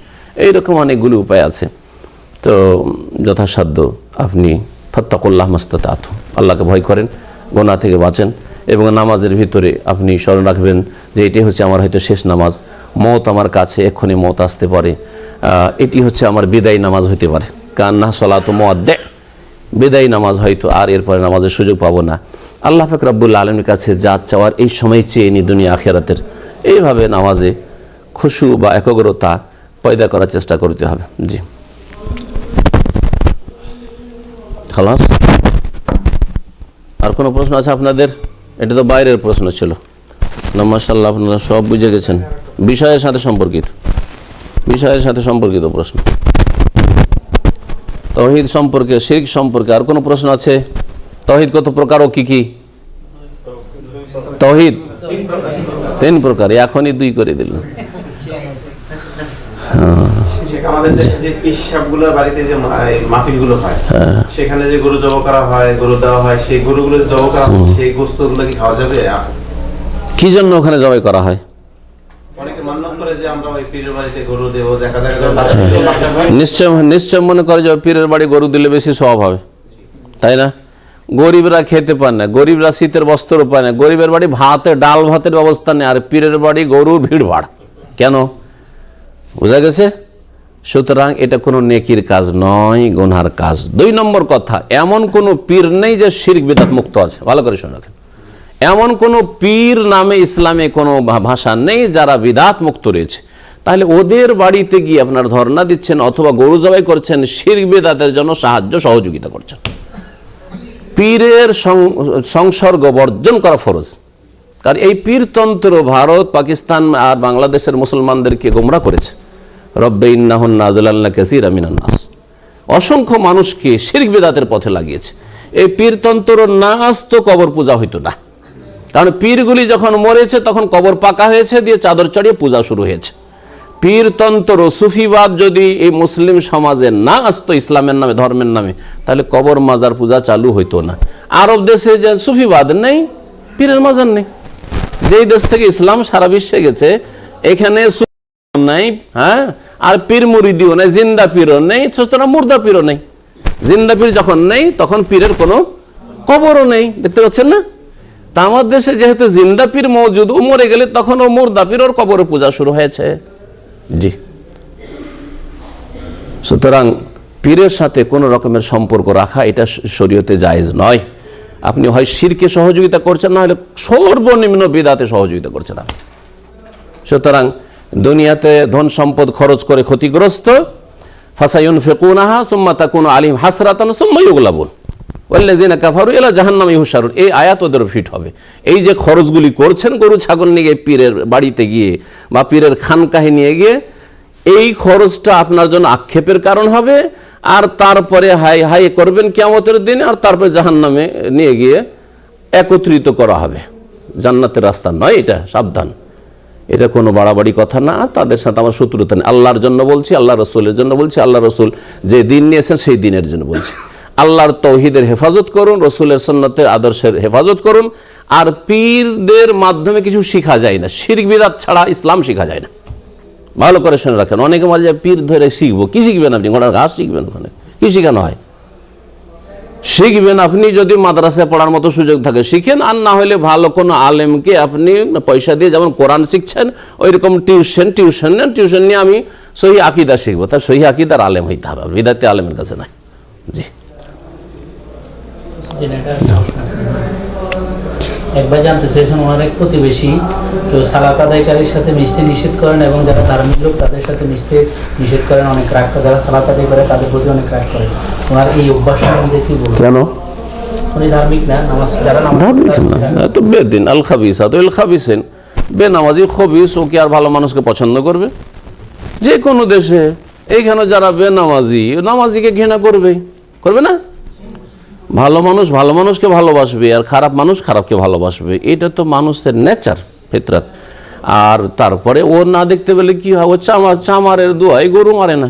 [SPEAKER 1] এইরকম অনেকগুলো উপায় আছে। তো যথাসাধ্য আপনি ফাত্তাকুল্লাহ মাস্তাতাতু, আল্লাহকে ভয় করেন, গুনাহ থেকে বাঁচেন, এবং নামাজের ভিতরে আপনি স্মরণ রাখবেন যে এটি হচ্ছে আমার হয়তো শেষ নামাজ, মওত আমার কাছে এক্ষুনি মওত আসতে পারে, এটি হচ্ছে আমার বিদায় নামাজ হতে পারে। কান্না সলাতু মুআদ্দা, বিদায় নামাজ, হয়তো আর এরপরে নামাজের সুযোগ পাবো না। আল্লাহ পাক রব্বুল আলামিনের কাছে যা চাওয়ার এই সময় চেয়ে নি দুনিয়া আখিরাতের। এইভাবে নামাজে খুশু বা একাগ্রতা পয়দা করার চেষ্টা করতে হবে। জি, খালাস। আর কোনো প্রশ্ন আছে আপনাদের? এটা তো বাইরের প্রশ্ন ছিল না। মাশাআল্লাহ, আপনারা সব বুঝে গেছেন। বিষয়ের সাথে সম্পর্কিত প্রশ্ন, তাওহীদ সম্পর্কে, শিরক সম্পর্কে। আর কোনো প্রশ্ন আছে? তাওহীদ কত প্রকার ও কি কি? তাওহীদ 3 প্রকার, এখনই 2 করে দিলেন।
[SPEAKER 2] আমাদের যে পিসাবগুলোর বাড়িতে যে মাহফিলগুলো হয়, সেখানে যে গরু জবাই করা হয়, গরু দেওয়া হয়, সেই গরুগুলো জবাই করা হয়, সেই গোশতগুলো কি খাওয়া যাবে?
[SPEAKER 1] কি জন্য ওখানে জবাই করা হয়?
[SPEAKER 2] অনেকে মান্যত করে যে আমরা ওই পীরের বাড়িতে গরু দেব, দেখা যায়
[SPEAKER 1] নিশ্চয় মনে করে যে পীরের বাড়ি গরু দিলে বেশি সওয়াব হবে, তাই না? গরিবরা খেতে পায় না, গরিবরা শীতের বস্ত্র পায় না, গরিবের বাড়ি ডাল ভাতের ব্যবস্থা নেই, আর পীরের বাড়ি গরুর ভিড় ভাড় কেন? বোঝা গেছে? সুতরাং এটা কোনো নেকির কাজ নয়, গুনহার কাজ। 2 নম্বর কথা, এমন কোনো পীর নেই যে শিরক বিদআত মুক্ত আছে। ভালো করে শুনে রাখেন, এমন কোনো পীর নামে ইসলামে কোনো ভাষা নেই যারা বিদআত মুক্ত রয়েছে। তাহলে ওদের বাড়িতে গিয়ে আপনার ধর্ণা দিচ্ছেন অথবা গরু জবাই করছেন, শিরক বিদআতের জন্য সাহায্য সহযোগিতা করছেন। পীরের সংসর্গ বর্জন করা ফরজ। কারণ এই পীরতন্ত্র ভারত, পাকিস্তান আর বাংলাদেশের মুসলমানদেরকে গোমরা করেছে। রব্বে ইন্নাহুন্না আযলালনা কাসীরা মিনান নাস, অসংখ্য মানুষকে শিরক বিদআতের পথে লাগিয়েছে। এই পীরতন্ত্র না আসতো কবর পূজা হইতো না। কারণ পীরগুলি যখন মরেছে তখন কবর পাকা হয়েছে, দিয়ে চাদর চড়িয়ে পূজা শুরু হয়েছে। পীরতন্ত্র সুফিবাদ যদি এই মুসলিম সমাজে না আসতো ইসলামের নামে, ধর্মের নামে, তাহলে কবর মাজার পূজা চালু হইতো না। আরব দেশে যে সুফিবাদ নেই, পীরের মাজার নেই। যেই দেশ থেকে ইসলাম সারা বিশ্বে গেছে, এখানে নাই, হ্যাঁ, আর পীর মুরিদিও নেই, জিন্দা পীরও নেই, সুতরাং মুর্দা পীরও নেই। জিন্দা পীর যখন নেই তখন পীরের কোনো কবরও নেই। দেখতে পাচ্ছেন না? তা আমার দেশে যেহেতু জিন্দা পীর মওজুদ, ও মরে গেলে তখন ও মুর্দা পীর, ওর কবরে পূজা শুরু হয়েছে। জি, সুতরাং পীরের সাথে কোনো রকমের সম্পর্ক রাখা এটা শরীয়তে জায়েজ নয়। আপনি হয় শিরকে সহযোগিতা করছেন, না হলে সর্বনিম্ন বিদআতে সহযোগিতা করছেন। সুতরাং দুনিয়াতে ধন সম্পদ খরচ করে ক্ষতিগ্রস্ত, ফাসায়ুনফিকুনাহা সুম্মা তাকুনু আলাইহিম হাসরাতান সুম্মা ইউগলাবুন ওয়াল্লাযিনা কাফারু ইলা জাহান্নামে ইউহশারুন। এই আয়াত ওদের ফিট হবে। এই যে খরচগুলি করছেন গরু ছাগল নিয়ে পীরের বাড়িতে গিয়ে বা পীরের খানকাহে নিয়ে গিয়ে, এই খরচটা আপনার জন্য আক্ষেপের কারণ হবে। আর তারপরে হাই হাই করবেন কিয়ামতের দিনে, আর তারপরে জাহান্নামে নিয়ে গিয়ে একত্রিত করা হবে। জান্নাতের রাস্তা নয় এটা, সাবধান। এটা কোনো বাড়াবাড়ি কথা না, আর তাদের সাথে আমার শত্রুতা নেই। আল্লাহর জন্য বলছি, আল্লাহ রসুলের জন্য বলছি, আল্লাহ রসুল যে দিন নিয়েছেন সেই দিনের জন্য বলছি। আল্লাহর তৌহিদের হেফাজত করুন, রসুলের সুন্নতের আদর্শের হেফাজত করুন। আর পীরদের মাধ্যমে কিছু শেখা যায় না, শিরক বিদআত ছাড়া ইসলাম শেখা যায় না। ভালো করে শুনে রাখেন। অনেকে মাঝে যায় পীর ধরে শিখবো। কি শিখবেন আপনি? ঘোড়ার ঘাস শিখবেন? ওখানে কি শেখানো হয়? শিখবেন আপনি যদি মাদ্রাসায় পড়ার মতো সুযোগ থাকে শিখেন, আর না হলে ভালো কোনো আলেমকে আপনি পয়সা দিয়ে, যেমন কোরআন শিখছেন ওই রকম টিউশন নেন। টিউশন নিয়ে আমি সহি আকীদা শিখবো, তার সহি আকীদার আলেম হইতে হবে, বিদআতি আলেমের কাছে নাই। জি,
[SPEAKER 3] একবার জানতে চেয়েছেন, আমার এক প্রতিবেশী কেউ সালাত আদায়কারীর সাথে মিশতে নিষেধ করেন এবং যারা ধার্মিক লোক তাদের সাথে মিশতে নিষেধ করেন, অনেক রাগ করে, যারা সালাত আদায় করে তাদের প্রতি অনেক রাগ করে। ওনার এই অভ্যাস সম্বন্ধে কি বলবেন?
[SPEAKER 1] কেন
[SPEAKER 3] উনি ধার্মিক না, যারা
[SPEAKER 1] ধার্মিক না তো বেদিন আল খাবিসাত ইল খাবিসিন, বেনামাজি খবিস, ও কি আর ভালো মানুষকে পছন্দ করবে? যে কোনো দেশে এইখানে যারা বেনামাজি, নামাজিকে ঘৃণা করবে না? ভালো মানুষ ভালো মানুষকে ভালোবাসবে, আর খারাপ মানুষ খারাপকে ভালোবাসবে। এটা তো মানুষের নেচার, ফিতরাত। আর তারপরে ও না দেখতে পেলে কি হয়? ও চামারের দোয়াই গরু মারে না,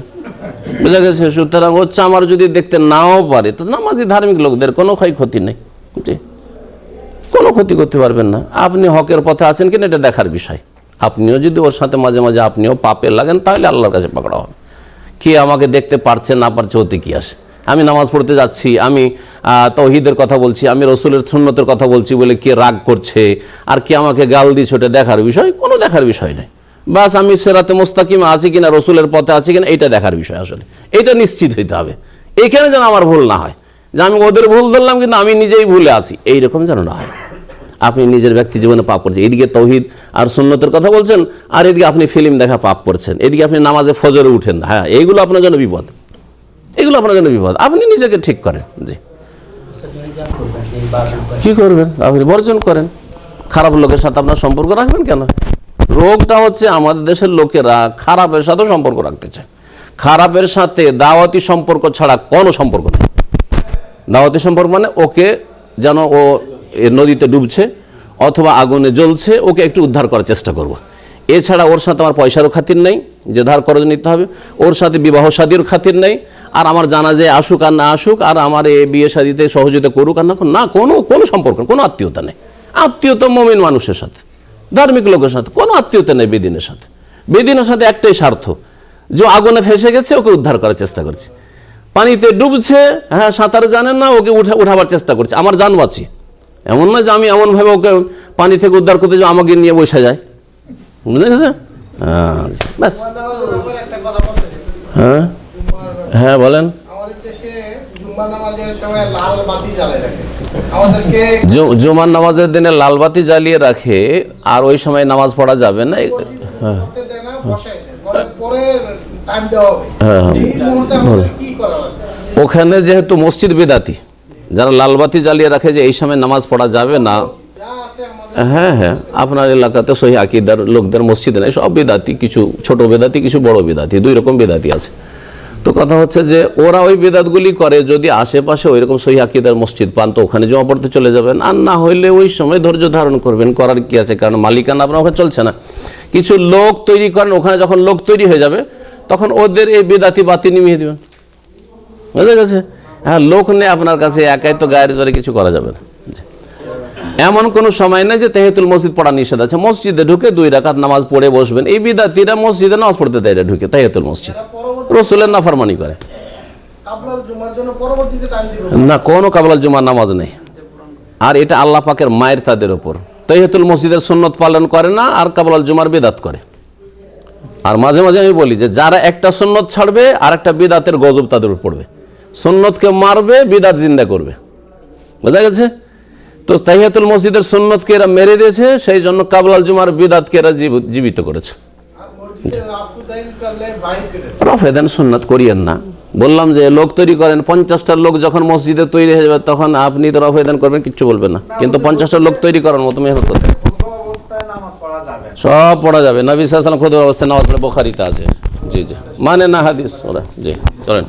[SPEAKER 1] বুঝা গেছে? সুতরাং ও চামার যদি দেখতে নাও পারে, তো নামাজি ধার্মিক লোকদের কোনো ক্ষয়ক্ষতি নেই, জি, কোনো ক্ষতি করতে পারবেন না। আপনি হকের পথে আছেন কিনা এটা দেখার বিষয়। আপনিও যদি ওর সাথে মাঝে মাঝে আপনিও পাপে লাগেন, তাহলে আল্লাহর কাছে পাকড়া হবে। কে আমাকে দেখতে পারছে না পারছে, ওতে কি আসে? আমি নামাজ পড়তে যাচ্ছি, আমি তাওহীদের কথা বলছি, আমি রসুলের সুন্নতের কথা বলছি বলে কে রাগ করছে আর কে আমাকে গাল দিচ্ছে, ওটা দেখার বিষয়? কোনো দেখার বিষয় নেই। বাস আমি সিরাতে মুস্তাকিমে আছি কিনা, রসুলের পথে আছি কিনা, এইটা দেখার বিষয়। আসলে এটা নিশ্চিত হইতে হবে। এইখানে যেন আমার ভুল না হয়, যে আমি ওদের ভুল ধরলাম কিন্তু আমি নিজেই ভুলে আছি, এইরকম যেন না হয়। আপনি নিজের ব্যক্তি জীবনে পাপ করছেন, এদিকে তাওহীদ আর সুন্নতের কথা বলছেন, আর এদিকে আপনি ফিল্ম দেখা পাপ করছেন, এদিকে আপনি নামাজে ফজরে উঠেন না। হ্যাঁ, এইগুলো আপনার জন্য বিপদ, এগুলো আপনার জন্য বিপদ। আপনি নিজেকে ঠিক করেন। জি, কি করবেন? আপনি বর্জন করেন। খারাপ লোকের সাথে আপনার সম্পর্ক রাখবেন কেন? রোগটা হচ্ছে আমাদের দেশের লোকেরা খারাপের সাথে সম্পর্ক রাখতে চায়। খারাপের সাথে দাওয়াতি সম্পর্ক ছাড়া কোনো সম্পর্ক নেই। দাওয়াতি সম্পর্ক মানে ওকে যেন ও নদীতে ডুবছে অথবা আগুনে জ্বলছে, ওকে একটু উদ্ধার করার চেষ্টা করব। এছাড়া ওর সাথে আমার পয়সারও খাতির নেই, যে ধার করজ নিতে হবে। ওর সাথে বিবাহ শাদীর খাতির নেই। আর আমার জানাজে আসুক আর না আসুক, আর আমার এ বিয়ে শাদীতে সহযোগিতা করুক আর না, কোনো সম্পর্ক, কোনো আত্মীয়তা নেই। আত্মীয়তা মুমিন মানুষের সাথে, ধার্মিক লোকের সাথে কোনো আত্মীয়তা নেই। বেদিনের সাথে, বেদিনের সাথে একটাই স্বার্থ, যে আগুনে ফেসে গেছে, ওকে উদ্ধার করার চেষ্টা করছে। পানিতে ডুবছে, হ্যাঁ, সাঁতার জানেন না, ওকে উঠাবার চেষ্টা করছে, আমার জান বাঁচি। এমন না যে আমি এমনভাবে ওকে পানি থেকে উদ্ধার করতে যাই আমাকে নিয়ে বসে যায়, বুঝে গেছে? হ্যাঁ, ব্যাস। হ্যাঁ হ্যাঁ, বলেন।
[SPEAKER 4] আমাদের দেশে জুম্মা নামাজের সময় লাল বাতি জ্বালিয়ে রাখে আমাদেরকে
[SPEAKER 1] জুমার নামাজের দিনে লাল বাতি জ্বালিয়ে রাখে, আর ওই সময় নামাজ পড়া যাবে না। হ্যাঁ
[SPEAKER 4] করতে দেয় না, বসাই দেয়, বলে পরে টাইম দেওয়া হবে।
[SPEAKER 1] হ্যাঁ।
[SPEAKER 4] এই মুহূর্তে আমাদের কি করার আছে?
[SPEAKER 1] ওখানে যেহেতু মসজিদ বেদাতি, যারা লাল বাতি জ্বালিয়ে রাখে যে এই সময় নামাজ পড়া যাবে না,
[SPEAKER 4] যা আছে আমাদের
[SPEAKER 1] হ্যাঁ হ্যাঁ, আপনার এলাকাতে সহি আকিদার লোকদের মসজিদে নেই, সব বেদাতি, কিছু ছোট বেদাতি, কিছু বড় বেদাতি, দুই রকম বেদাতি আছে। তো কথা হচ্ছে যে ওরা ওই বেদাতগুলি করে, যদি আশেপাশে ওই রকম সহি আকিদার মসজিদ পান তো ওখানে জমা পড়তে চলে যাবেন, আর না হইলে ওই সময় ধৈর্য ধারণ করবেন, করার কি আছে, কারণ মালিকানা আপনার ওখানে চলছে না। কিছু লোক তৈরি করেন, ওখানে যখন লোক তৈরি হয়ে যাবে তখন ওদের এই বেদাতি বাতি নিমিয়ে দেবেন, বুঝা গেছে? হ্যাঁ, লোক নেই আপনার কাছে, একাই তো গায়ের জোরে কিছু করা যাবে না। এমন কোনো সময় নেই যে তাহিয়াতুল মসজিদ পড়া নিষেধ আছে। মসজিদে ঢুকে 2 রাকাত নামাজ পড়ে বসবেন। এই বিদাতিরা মসজিদে নামাজ পড়তে দেয় না ঢুকে, তাহিয়াতুল মসজিদ রাসূলের নাফরমানি করে।
[SPEAKER 4] কাবলাল জুমার জন্য পরবর্তীতে টাইম দিবে
[SPEAKER 1] না, কোনো কাবলাল জুমার নামাজ নেই। আর এটা আল্লাহ পাকের মায়ের তাদের ওপর। তাহিয়াতুল মসজিদের সুন্নত পালন করে না, আর কাবলাল জুমার বিদাত করে। আর মাঝে মাঝে আমি বলি যে যারা একটা সুন্নত ছাড়বে আর একটা বিদাতের গজব তাদের উপর পড়বে। সুন্নতকে মারবে, বিদাত জিন্দা করবে, বোঝা গেছে? তো তাহিয়াতুল মসজিদের সুন্নতকে এরা মেরে দিয়েছে, সেই জন্য কাবলাল জুমার বিদাতকে এরা জীবিত করেছে।
[SPEAKER 4] আর মসজিদে রাফুদাইন করলে বাইর করে দেয়।
[SPEAKER 1] রফেদান সুন্নাত করিয়েন না। বললাম যে লোক তৈরি করেন, 50টা লোক যখন মসজিদে তৈরি হয়ে যাবে তখন আপনি তো রফেদান করবেন, কিচ্ছু বলবেন না। কিন্তু 50টা লোক তৈরি করার মতো মেহনত করতে হবে।
[SPEAKER 4] খুতবা অবস্থায় নামাজ পড়া যাবে
[SPEAKER 1] সব পড়া যাবে। নবী সাল্লাল্লাহু আলাইহি ওয়াসাল্লাম খুতবা অবস্থায় নামাজ পড়ে, বুখারীতে আছে। জি জি, মানে না হাদিস ওরা। জি, চলেন।